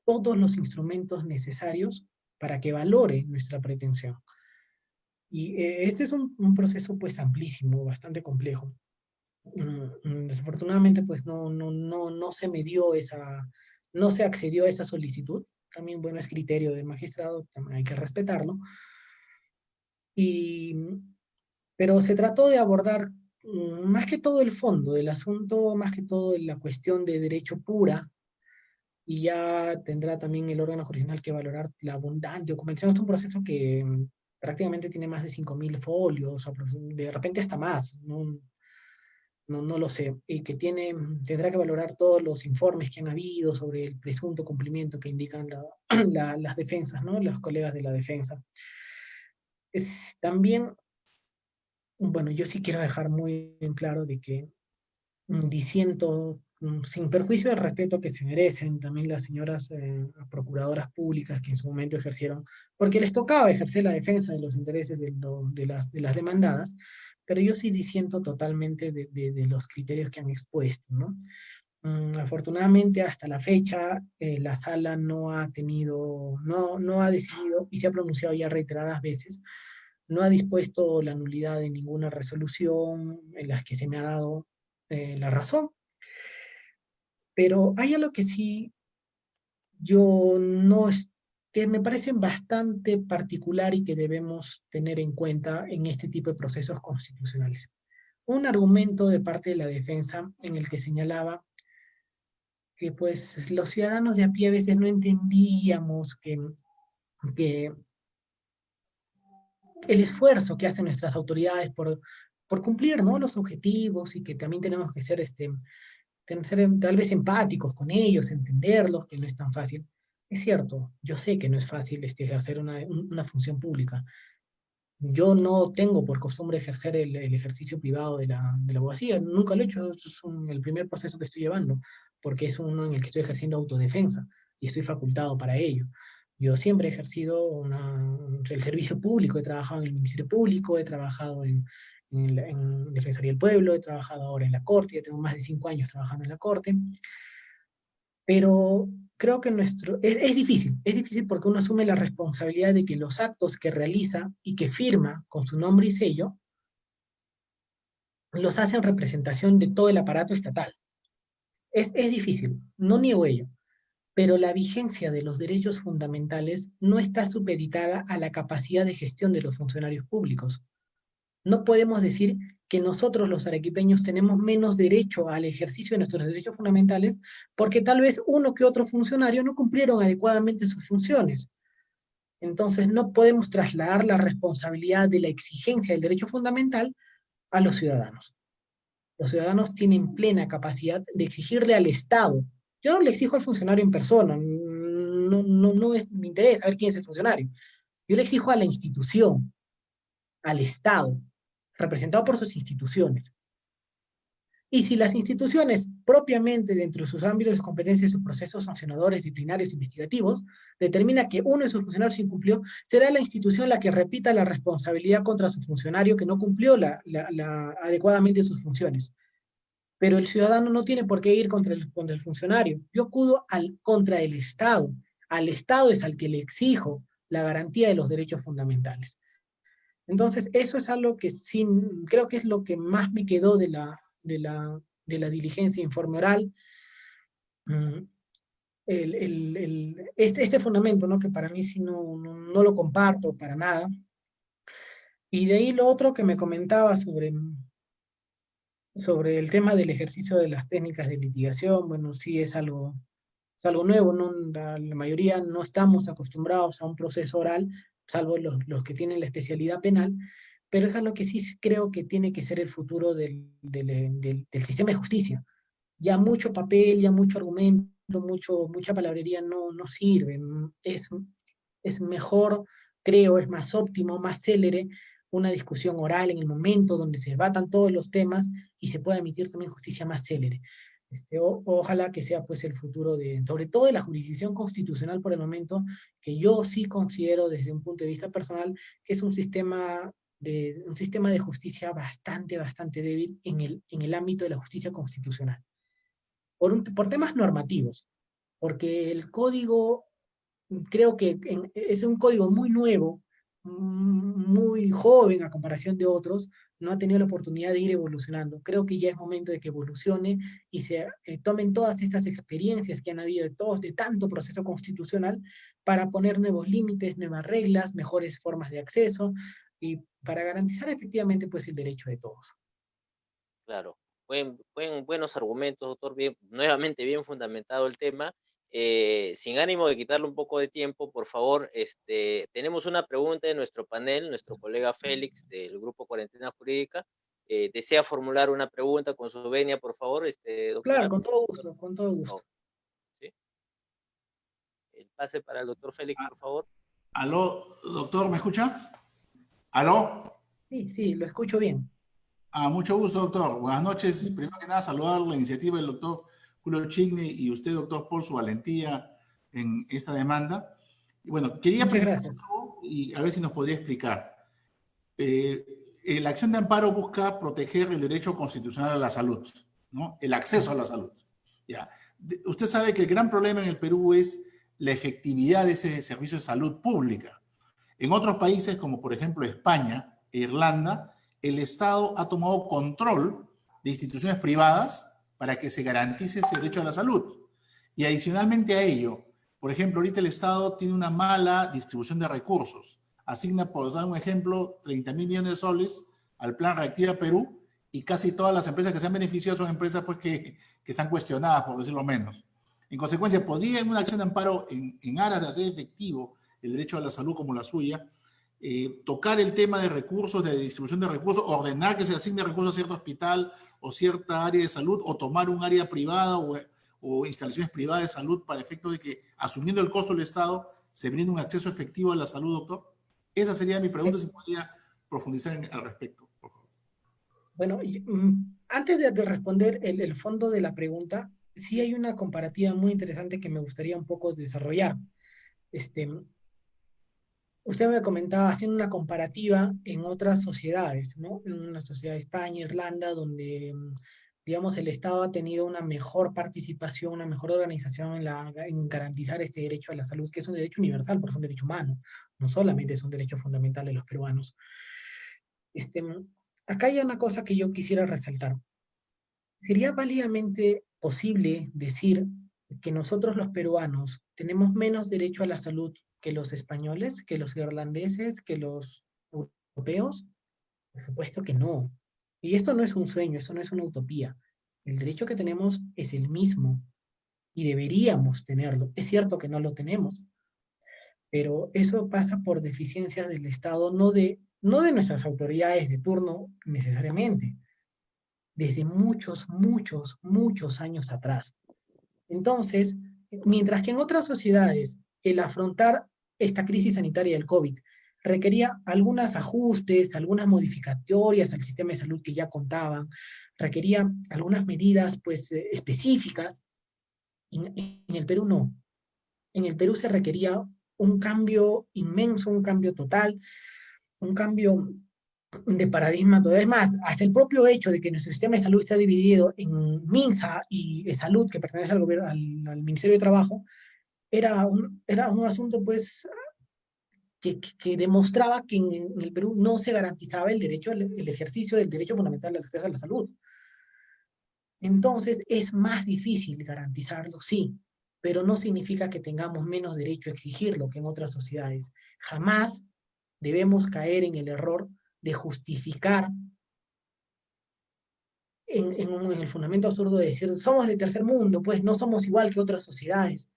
todos los instrumentos necesarios para que valore nuestra pretensión. Y este es un proceso pues amplísimo, bastante complejo. Desafortunadamente pues no se me dio no se accedió a esa solicitud. También, bueno, es criterio del magistrado, también hay que respetarlo. Y, pero se trató de abordar más que todo el fondo del asunto, más que todo la cuestión de derecho pura, y ya tendrá también el órgano jurisdiccional que valorar la abundante documentación. Es un proceso que prácticamente tiene más de 5.000 folios, de repente hasta más, no lo sé, y que tendrá que valorar todos los informes que han habido sobre el presunto cumplimiento que indican las defensas, ¿no? Los colegas de la defensa. También, bueno, yo sí quiero dejar muy en claro de que diciendo, sin perjuicio del respeto que se merecen también las señoras procuradoras públicas que en su momento ejercieron, porque les tocaba ejercer la defensa de los intereses de las demandadas, pero yo sí disiento totalmente de los criterios que han expuesto, ¿no? Afortunadamente, hasta la fecha, la sala no ha decidido, y se ha pronunciado ya reiteradas veces, no ha dispuesto la nulidad de ninguna resolución en las que se me ha dado la razón. Pero hay algo que sí yo no es, que me parece bastante particular y que debemos tener en cuenta en este tipo de procesos constitucionales. Un argumento de parte de la defensa en el que señalaba que pues los ciudadanos de a pie a veces no entendíamos que el esfuerzo que hacen nuestras autoridades por cumplir, ¿no? Los objetivos, y que también tenemos que ser tal vez empáticos con ellos, entenderlos, que no es tan fácil. Es cierto, yo sé que no es fácil ejercer una función pública. Yo no tengo por costumbre ejercer el ejercicio privado de la abogacía, nunca lo he hecho, es el primer proceso que estoy llevando, porque es uno en el que estoy ejerciendo autodefensa y estoy facultado para ello. Yo siempre he ejercido el servicio público, he trabajado en el Ministerio Público, he trabajado en Defensoría del Pueblo, he trabajado ahora en la Corte, ya tengo más de 5 años trabajando en la Corte, pero creo que es difícil porque uno asume la responsabilidad de que los actos que realiza y que firma con su nombre y sello, los hace en representación de todo el aparato estatal. Es difícil, no niego ello, pero la vigencia de los derechos fundamentales no está supeditada a la capacidad de gestión de los funcionarios públicos. No podemos decir que nosotros los arequipeños tenemos menos derecho al ejercicio de nuestros derechos fundamentales porque tal vez uno que otro funcionario no cumplieron adecuadamente sus funciones. Entonces no podemos trasladar la responsabilidad de la exigencia del derecho fundamental a los ciudadanos. Los ciudadanos tienen plena capacidad de exigirle al Estado. Yo no le exijo al funcionario en persona, no es mi interés saber quién es el funcionario. Yo le exijo a la institución, al Estado, representado por sus instituciones. Y si las instituciones, propiamente dentro de sus ámbitos de competencia y sus procesos sancionadores, disciplinarios, investigativos, determina que uno de sus funcionarios incumplió, será la institución la que repita la responsabilidad contra su funcionario que no cumplió adecuadamente sus funciones. Pero el ciudadano no tiene por qué ir contra el funcionario. Yo acudo contra el Estado. Al Estado es al que le exijo la garantía de los derechos fundamentales. Entonces, eso es algo que creo que es lo que más me quedó de la diligencia informe oral. Mm, este fundamento, ¿no? Que para mí sí no lo comparto para nada. Y de ahí lo otro que me comentaba sobre el tema del ejercicio de las técnicas de litigación, bueno, sí es algo nuevo, ¿no? La mayoría no estamos acostumbrados a un proceso oral, salvo los que tienen la especialidad penal, pero es algo que sí creo que tiene que ser el futuro del sistema de justicia. Ya mucho papel, ya mucho argumento, mucha palabrería no sirve. Es mejor, creo, es más óptimo, más célere una discusión oral en el momento donde se debatan todos los temas y se pueda emitir también justicia más célere. Ojalá que sea pues el futuro sobre todo de la jurisdicción constitucional por el momento, que yo sí considero desde un punto de vista personal que es un sistema de justicia bastante débil en el ámbito de la justicia constitucional. Por temas normativos, porque el código creo que es un código muy nuevo, muy joven a comparación de otros, no ha tenido la oportunidad de ir evolucionando. Creo que ya es momento de que evolucione y se tomen todas estas experiencias que han habido de tanto proceso constitucional para poner nuevos límites, nuevas reglas, mejores formas de acceso y para garantizar efectivamente pues el derecho de todos. Claro, buenos argumentos, doctor, nuevamente bien fundamentado el tema. Sin ánimo de quitarle un poco de tiempo, por favor, tenemos una pregunta de nuestro panel, nuestro colega Félix del Grupo Cuarentena Jurídica. ¿Desea formular una pregunta con su venia, por favor, Claro, doctora? con todo gusto, con todo Oh, gusto. ¿sí? El pase para el doctor Félix, por favor. Aló, doctor, ¿me escucha? Aló. Sí, lo escucho bien. Mucho gusto, doctor. Buenas noches. Primero que nada, saludar la iniciativa del doctor Julio Chigne y usted, doctor, por su valentía en esta demanda. Y bueno, quería Muchas precisar gracias. algo y a ver si nos podría explicar. La acción de amparo busca proteger el derecho constitucional a la salud, ¿no? El acceso a la salud. Ya. Usted sabe que el gran problema en el Perú es la efectividad de ese servicio de salud pública. En otros países, como por ejemplo España e Irlanda, el Estado ha tomado control de instituciones privadas para que se garantice ese derecho a la salud. Y adicionalmente a ello, por ejemplo, ahorita el Estado tiene una mala distribución de recursos. Asigna, por dar un ejemplo, 30.000 millones de soles al Plan Reactiva Perú y casi todas las empresas que se han beneficiado son empresas pues, que están cuestionadas, por decirlo menos. En consecuencia, podría en una acción de amparo en aras de hacer efectivo el derecho a la salud como la suya, tocar el tema de recursos, de distribución de recursos, ordenar que se asigne recursos a cierto hospital o cierta área de salud, o tomar un área privada o instalaciones privadas de salud para efecto de que, asumiendo el costo del Estado, se brinde un acceso efectivo a la salud, doctor. Esa sería mi pregunta, si podría profundizar al respecto, por favor. Bueno, antes de responder el fondo de la pregunta, sí hay una comparativa muy interesante que me gustaría un poco desarrollar. Este, usted me comentaba haciendo una comparativa en otras sociedades, ¿no? En una sociedad de España, Irlanda, donde, digamos, el Estado ha tenido una mejor participación, una mejor organización en garantizar este derecho a la salud, que es un derecho universal, porque es un derecho humano, no solamente es un derecho fundamental de los peruanos. Este, acá hay una cosa que yo quisiera resaltar. ¿Sería válidamente posible decir que nosotros los peruanos tenemos menos derecho a la salud que los españoles, que los irlandeses, que los europeos? Por supuesto que no. Y esto no es un sueño, esto no es una utopía. El derecho que tenemos es el mismo y deberíamos tenerlo. Es cierto que no lo tenemos, pero eso pasa por deficiencias del Estado, no de nuestras autoridades de turno necesariamente, desde muchos, muchos, muchos años atrás. Entonces, mientras que en otras sociedades el afrontar esta crisis sanitaria del COVID requería algunos ajustes, algunas modificatorias al sistema de salud que ya contaban, requería algunas medidas pues, específicas, en el Perú no. En el Perú se requería un cambio inmenso, un cambio total, un cambio de paradigma todo. Es más, hasta el propio hecho de que nuestro sistema de salud está dividido en MINSA y Salud, que pertenece al gobierno, al Ministerio de Trabajo, era un asunto pues que demostraba que en el Perú no se garantizaba el derecho, el ejercicio del derecho fundamental al acceso a la salud. Entonces es más difícil garantizarlo, sí, pero no significa que tengamos menos derecho a exigirlo que en otras sociedades. Jamás debemos caer en el error de justificar en el fundamento absurdo de decir, somos de tercer mundo, pues no somos igual que otras sociedades.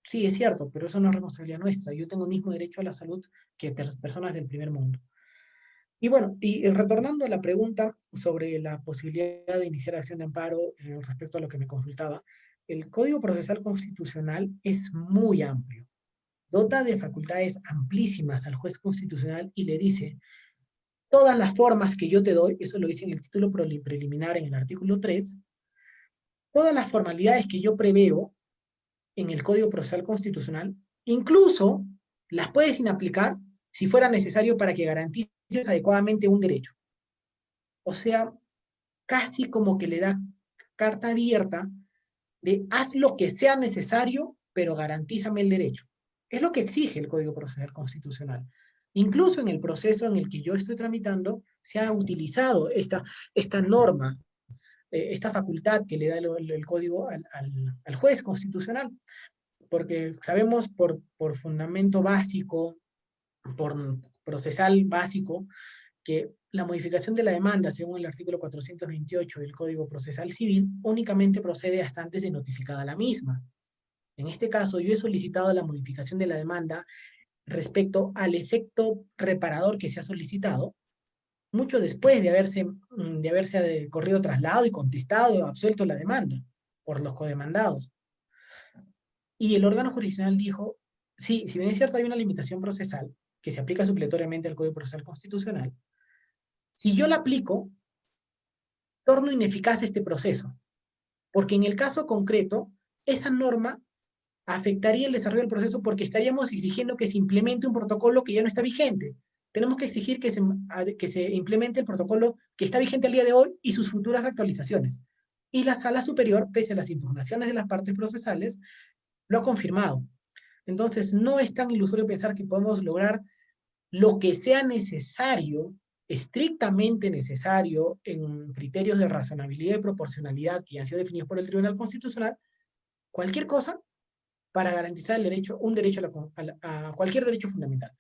Sí, es cierto, pero eso no es responsabilidad nuestra. Yo tengo el mismo derecho a la salud que personas del primer mundo. Y bueno, y retornando a la pregunta sobre la posibilidad de iniciar acción de amparo respecto a lo que me consultaba, el Código Procesal Constitucional es muy amplio. Dota de facultades amplísimas al juez constitucional y le dice, todas las formas que yo te doy, eso lo dice en el título preliminar en el artículo 3, todas las formalidades que yo preveo en el Código Procesal Constitucional, incluso las puedes inaplicar si fuera necesario para que garantices adecuadamente un derecho. O sea, casi como que le da carta abierta de haz lo que sea necesario, pero garantízame el derecho. Es lo que exige el Código Procesal Constitucional. Incluso en el proceso en el que yo estoy tramitando, se ha utilizado esta norma, esta facultad que le da el código al juez constitucional, porque sabemos por fundamento básico, por procesal básico, que la modificación de la demanda, según el artículo 428 del Código Procesal Civil, únicamente procede hasta antes de notificada la misma. En este caso, yo he solicitado la modificación de la demanda respecto al efecto reparador que se ha solicitado, mucho después de haberse corrido traslado y contestado, absuelto la demanda por los codemandados. Y el órgano jurisdiccional dijo, sí, si bien es cierto hay una limitación procesal que se aplica supletoriamente al Código Procesal Constitucional, si yo la aplico, torno ineficaz este proceso, porque en el caso concreto, esa norma afectaría el desarrollo del proceso porque estaríamos exigiendo que se implemente un protocolo que ya no está vigente. Tenemos que exigir que se implemente el protocolo que está vigente al día de hoy y sus futuras actualizaciones. Y la Sala Superior, pese a las impugnaciones de las partes procesales, lo ha confirmado. Entonces, no es tan ilusorio pensar que podemos lograr lo que sea necesario, estrictamente necesario, en criterios de razonabilidad y proporcionalidad que han sido definidos por el Tribunal Constitucional, cualquier cosa para garantizar el derecho, un derecho a cualquier derecho fundamental.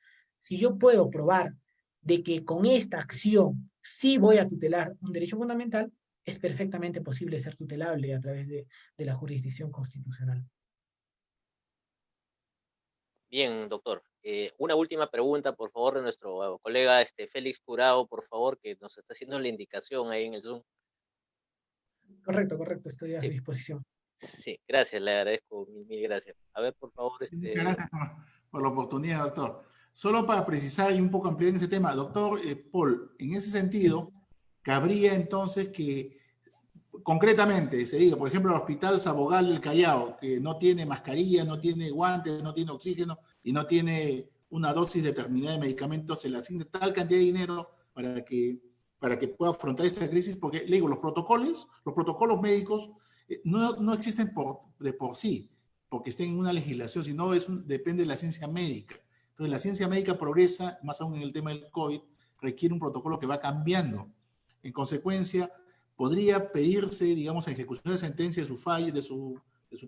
Si yo puedo probar de que con esta acción sí voy a tutelar un derecho fundamental, es perfectamente posible ser tutelable a través de la jurisdicción constitucional. Bien, doctor. Una última pregunta, por favor, de nuestro colega Félix Curao, por favor, que nos está haciendo la indicación ahí en el Zoom. Correcto, correcto, estoy a su Sí, disposición. sí, gracias, le agradezco, mil gracias. A ver, por favor. Sí, muchas gracias por la oportunidad, doctor. Solo para precisar y un poco ampliar en ese tema, doctor Paul, en ese sentido, cabría entonces que concretamente se diga, por ejemplo, el Hospital Sabogal del Callao, que no tiene mascarilla, no tiene guantes, no tiene oxígeno y no tiene una dosis determinada de medicamentos, se le asigne tal cantidad de dinero para que pueda afrontar esta crisis, porque le digo, los protocolos médicos no existen de por sí, porque estén en una legislación, sino depende de la ciencia médica. Entonces la ciencia médica progresa, más aún en el tema del COVID, requiere un protocolo que va cambiando. En consecuencia, podría pedirse, digamos, en ejecución de sentencia de su fallo, de su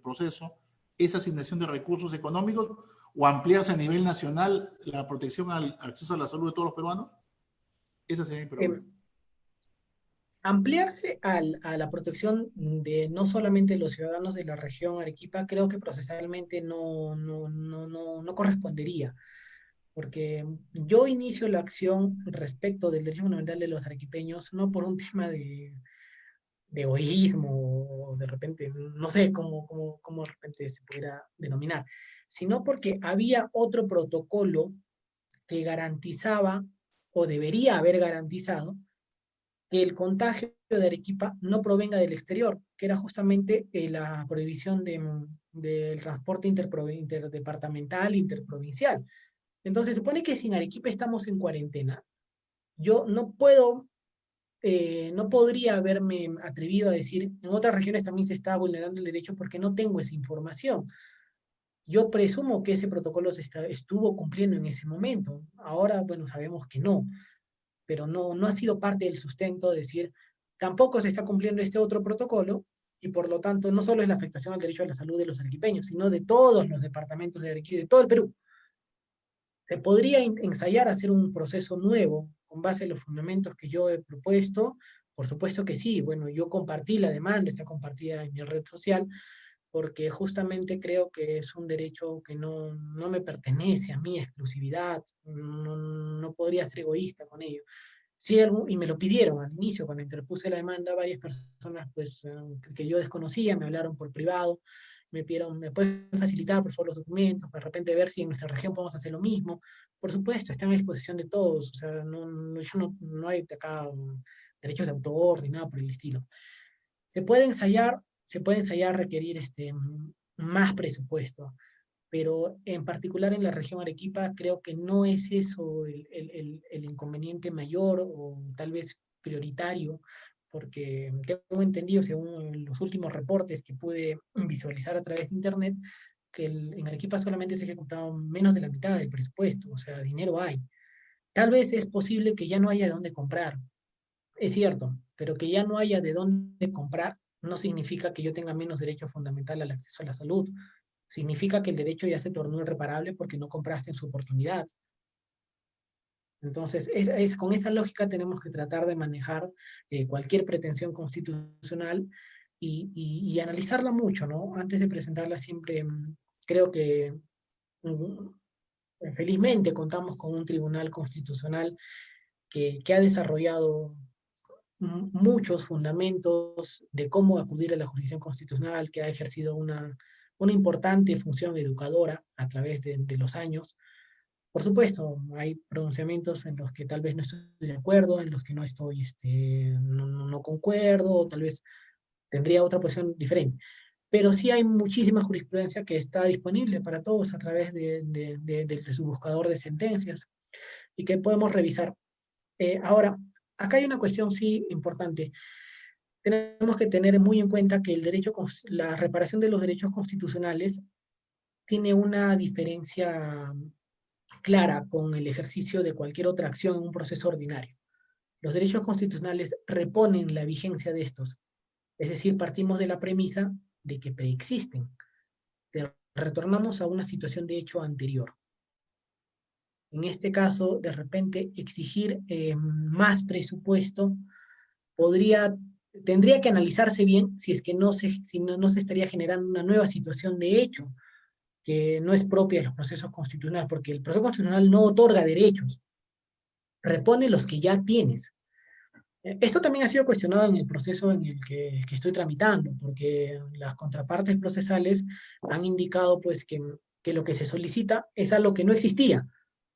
proceso, esa asignación de recursos económicos o ampliarse a nivel nacional la protección al acceso a la salud de todos los peruanos. Esa sería mi pregunta. Ampliarse a la protección de no solamente los ciudadanos de la región Arequipa, creo que procesalmente no correspondería, porque yo inicio la acción respecto del derecho fundamental de los arequipeños no por un tema de egoísmo, o de repente, no sé cómo de repente se pudiera denominar, sino porque había otro protocolo que garantizaba, o debería haber garantizado, que el contagio de Arequipa no provenga del exterior, que era justamente la prohibición del transporte interdepartamental, interprovincial. Entonces, se supone que si en Arequipa estamos en cuarentena, yo no podría haberme atrevido a decir, en otras regiones también se está vulnerando el derecho porque no tengo esa información. Yo presumo que ese protocolo estuvo cumpliendo en ese momento. Ahora, bueno, sabemos que no, pero no ha sido parte del sustento de decir, tampoco se está cumpliendo este otro protocolo, y por lo tanto no solo es la afectación al derecho a la salud de los arequipeños, sino de todos los departamentos de Arequipa y de todo el Perú. Se podría ensayar hacer un proceso nuevo con base en los fundamentos que yo he propuesto. Por supuesto que sí. Bueno, yo compartí la demanda, está compartida en mi red social, porque justamente creo que es un derecho que no me pertenece a mi exclusividad, no podría ser egoísta con ello. Sí, y me lo pidieron al inicio, cuando interpuse la demanda, varias personas pues, que yo desconocía me hablaron por privado, me pidieron, ¿me pueden facilitar por favor los documentos, para de repente ver si en nuestra región podemos hacer lo mismo? Por supuesto, están a disposición de todos, o sea, no hay acá derechos de autor ni nada por el estilo. Se puede ensayar requerir más presupuesto, pero en particular en la región Arequipa creo que no es eso el inconveniente mayor o tal vez prioritario, porque tengo entendido, según los últimos reportes que pude visualizar a través de internet, que en Arequipa solamente se ha ejecutado menos de la mitad del presupuesto, o sea, dinero hay. Tal vez es posible que ya no haya de dónde comprar, es cierto, pero que ya no haya de dónde comprar no significa que yo tenga menos derecho fundamental al acceso a la salud. Significa que el derecho ya se tornó irreparable porque no compraste en su oportunidad. Entonces, con esa lógica tenemos que tratar de manejar cualquier pretensión constitucional y analizarla mucho, ¿no? Antes de presentarla siempre, creo que felizmente contamos con un tribunal constitucional que ha desarrollado muchos fundamentos de cómo acudir a la jurisdicción constitucional, que ha ejercido una importante función educadora a través de los años. Por supuesto, hay pronunciamientos en los que tal vez no estoy de acuerdo, en los que no estoy, no concuerdo, o tal vez tendría otra posición diferente. Pero sí hay muchísima jurisprudencia que está disponible para todos a través de su buscador de sentencias y que podemos revisar. Ahora, acá hay una cuestión sí importante. Tenemos que tener muy en cuenta que la reparación de los derechos constitucionales tiene una diferencia clara con el ejercicio de cualquier otra acción en un proceso ordinario. Los derechos constitucionales reponen la vigencia de estos, es decir, partimos de la premisa de que preexisten, pero retornamos a una situación de hecho anterior. En este caso, de repente, exigir más presupuesto tendría que analizarse bien si es que no se estaría generando una nueva situación de hecho, que no es propia de los procesos constitucionales, porque el proceso constitucional no otorga derechos, repone los que ya tienes. Esto también ha sido cuestionado en el proceso en el que estoy tramitando, porque las contrapartes procesales han indicado pues, que lo que se solicita es algo que no existía.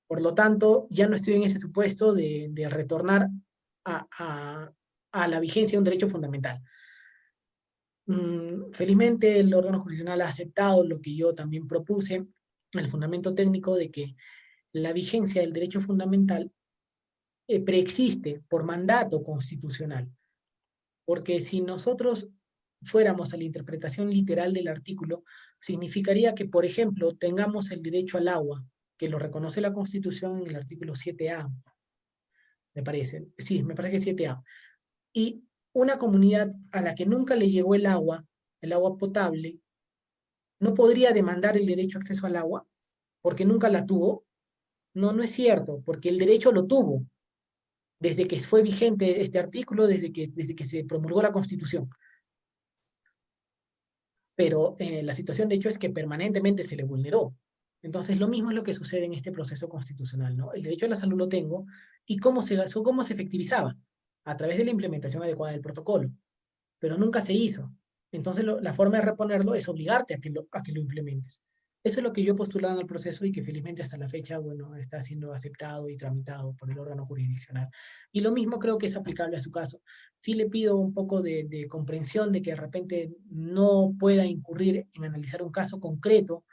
Por lo tanto, ya no estoy en ese supuesto de retornar a la vigencia de un derecho fundamental. Felizmente el órgano jurisdiccional ha aceptado lo que yo también propuse, el fundamento técnico de que la vigencia del derecho fundamental preexiste por mandato constitucional. Porque si nosotros fuéramos a la interpretación literal del artículo, significaría que, por ejemplo, tengamos el derecho al agua, que lo reconoce la Constitución en el artículo 7A, me parece. Sí, me parece que 7A. Y una comunidad a la que nunca le llegó el agua potable, no podría demandar el derecho a acceso al agua porque nunca la tuvo. No, no es cierto, porque el derecho lo tuvo desde que fue vigente este artículo, desde que se promulgó la Constitución. Pero la situación de hecho es que permanentemente se le vulneró. Entonces, lo mismo es lo que sucede en este proceso constitucional, ¿no? El derecho a la salud lo tengo, y cómo se efectivizaba, a través de la implementación adecuada del protocolo, pero nunca se hizo. Entonces, la forma de reponerlo es obligarte a que lo implementes. Eso es lo que yo he postulado en el proceso y que felizmente hasta la fecha, bueno, está siendo aceptado y tramitado por el órgano jurisdiccional. Y lo mismo creo que es aplicable a su caso. Sí le pido un poco de comprensión de que de repente no pueda incurrir en analizar un caso concreto,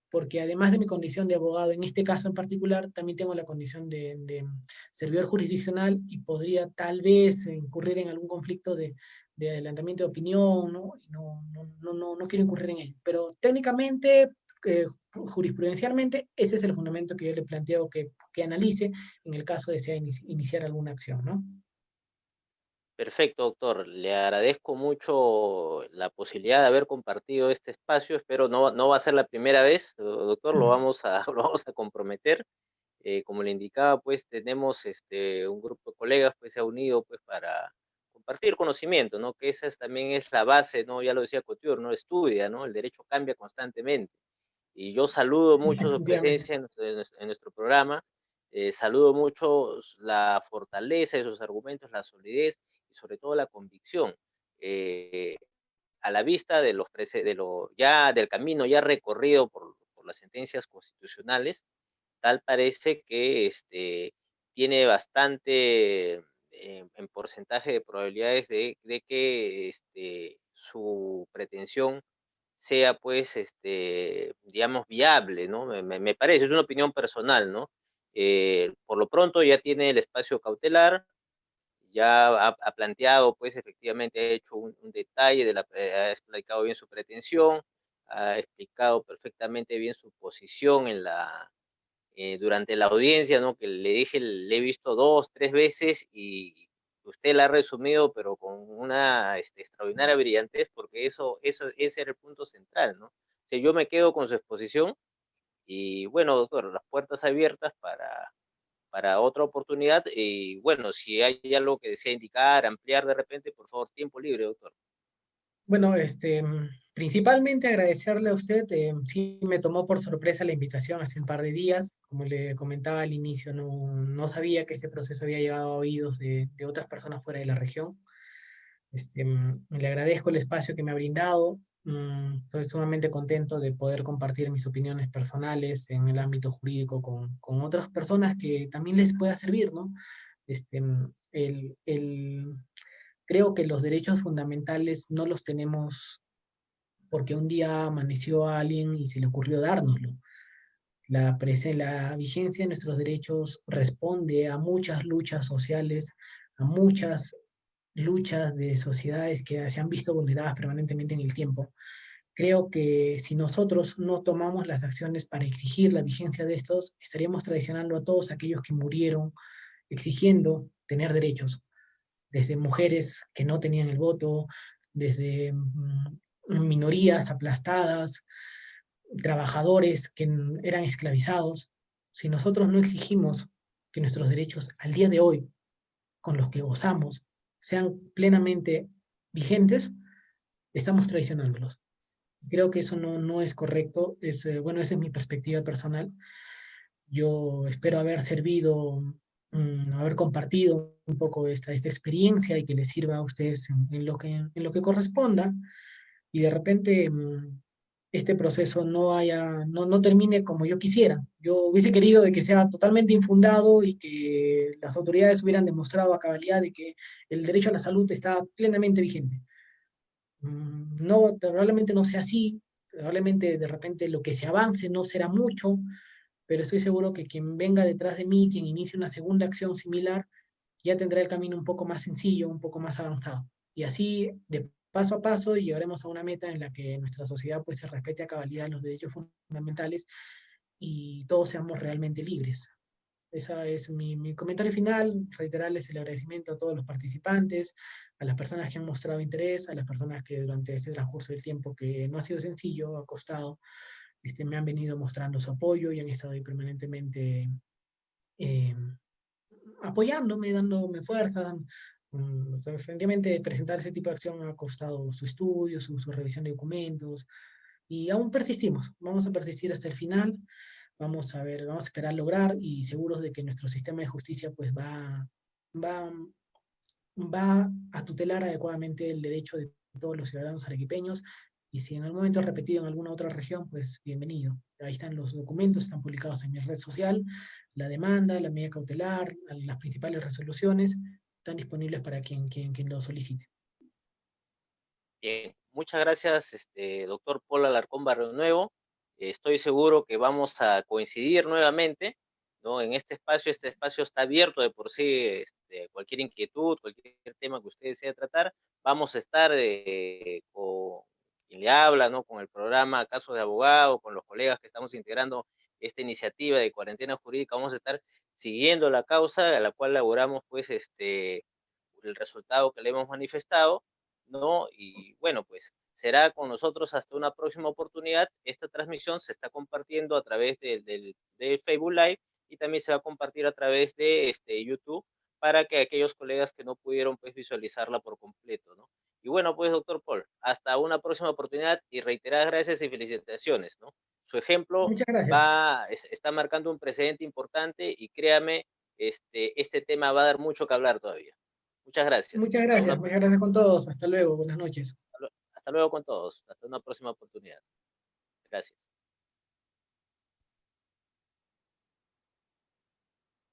porque además de mi condición de abogado, en este caso en particular, también tengo la condición de servidor jurisdiccional y podría tal vez incurrir en algún conflicto de adelantamiento de opinión, ¿no? Y no quiero incurrir en ello. Pero técnicamente, jurisprudencialmente, ese es el fundamento que yo le planteo que analice en el caso de desea iniciar alguna acción, ¿no? Perfecto, doctor. Le agradezco mucho la posibilidad de haber compartido este espacio. Espero no va a ser la primera vez, doctor, lo vamos a, lo vamos a comprometer. Como le indicaba, pues tenemos un grupo de colegas pues se ha unido pues para compartir conocimiento, ¿no? Que también es la base, ¿no? Ya lo decía Couture, ¿no? Estudia, ¿no? El derecho cambia constantemente. Y yo saludo mucho su Efectivamente. presencia en nuestro programa, saludo mucho la fortaleza de sus argumentos, la solidez y sobre todo la convicción. Eh, a la vista de del camino ya recorrido por las sentencias constitucionales, tal parece que tiene bastante en porcentaje de probabilidades de que su pretensión sea pues, digamos, viable, ¿no? Me parece, es una opinión personal, ¿no? Por lo pronto ya tiene el espacio cautelar, ya ha planteado, pues efectivamente ha hecho un detalle, ha explicado bien su pretensión, ha explicado perfectamente bien su posición durante la audiencia, ¿no? Que le dije, le he visto 2, 3 veces y usted la ha resumido, pero con una extraordinaria brillantez, porque ese era el punto central, ¿no? O sea, yo me quedo con su exposición y bueno, doctor, las puertas abiertas para otra oportunidad y bueno, si hay algo que desea indicar, ampliar de repente, por favor, tiempo libre, doctor. Bueno, principalmente agradecerle a usted, sí me tomó por sorpresa la invitación hace un par de días, como le comentaba al inicio, no sabía que este proceso había llegado a oídos de otras personas fuera de la región. Le agradezco el espacio que me ha brindado, estoy sumamente contento de poder compartir mis opiniones personales en el ámbito jurídico con otras personas que también les pueda servir, ¿no? Este, mm, el, el, Creo que los derechos fundamentales no los tenemos porque un día amaneció alguien y se le ocurrió dárnoslo. La vigencia de nuestros derechos responde a muchas luchas sociales, a muchas luchas de sociedades que se han visto vulneradas permanentemente en el tiempo. Creo que si nosotros no tomamos las acciones para exigir la vigencia de estos, estaríamos traicionando a todos aquellos que murieron exigiendo tener derechos, desde mujeres que no tenían el voto, desde minorías aplastadas, trabajadores que eran esclavizados. Si nosotros no exigimos que nuestros derechos al día de hoy, con los que gozamos, sean plenamente vigentes, estamos traicionándolos. Creo que eso no es correcto. Bueno, esa es mi perspectiva personal. Yo espero haber servido, haber compartido un poco esta experiencia y que les sirva a ustedes en lo que corresponda. Y de repente este proceso no termine como yo quisiera. Yo hubiese querido de que sea totalmente infundado y que las autoridades hubieran demostrado a cabalidad de que el derecho a la salud está plenamente vigente. No, probablemente no sea así, probablemente de repente lo que se avance no será mucho, pero estoy seguro que quien venga detrás de mí, quien inicie una segunda acción similar, ya tendrá el camino un poco más sencillo, un poco más avanzado. Y así, de paso a paso, llegaremos a una meta en la que nuestra sociedad pues se respete a cabalidad los derechos fundamentales y todos seamos realmente libres. Ese es mi comentario final, reiterarles el agradecimiento a todos los participantes, a las personas que han mostrado interés, a las personas que durante este transcurso del tiempo, que no ha sido sencillo, ha costado, me han venido mostrando su apoyo y han estado ahí permanentemente eh, apoyándome, dándome fuerza. Definitivamente presentar ese tipo de acción ha costado su estudio, su revisión de documentos, y aún persistimos, vamos a persistir hasta el final, vamos a ver, vamos a esperar lograr y seguros de que nuestro sistema de justicia pues va, va a tutelar adecuadamente el derecho de todos los ciudadanos arequipeños, y si en algún momento es repetido en alguna otra región, pues bienvenido. Ahí están los documentos, están publicados en mi red social, la demanda, la medida cautelar, las principales resoluciones, están disponibles para quien lo solicite. Bien, muchas gracias, doctor Paul Alarcón Barrio Nuevo. Estoy seguro que vamos a coincidir nuevamente, ¿no? En este espacio está abierto de por sí, cualquier inquietud, cualquier tema que usted desee tratar, vamos a estar con quien le habla, ¿no? Con el programa Casos de Abogado, con los colegas que estamos integrando esta iniciativa de cuarentena jurídica, vamos a estar siguiendo la causa a la cual elaboramos, pues, el resultado que le hemos manifestado, ¿no? Y bueno, pues será con nosotros hasta una próxima oportunidad. Esta transmisión se está compartiendo a través de Facebook Live y también se va a compartir a través de YouTube para que aquellos colegas que no pudieron pues visualizarla por completo, ¿no? Y bueno, pues doctor Paul, hasta una próxima oportunidad y reiteradas gracias y felicitaciones, ¿no? Su ejemplo Muchas gracias. está marcando un precedente importante y créame, este tema va a dar mucho que hablar todavía. Muchas gracias. Muchas gracias con todos, hasta luego, buenas noches. Hasta luego con todos. Hasta una próxima oportunidad. Gracias.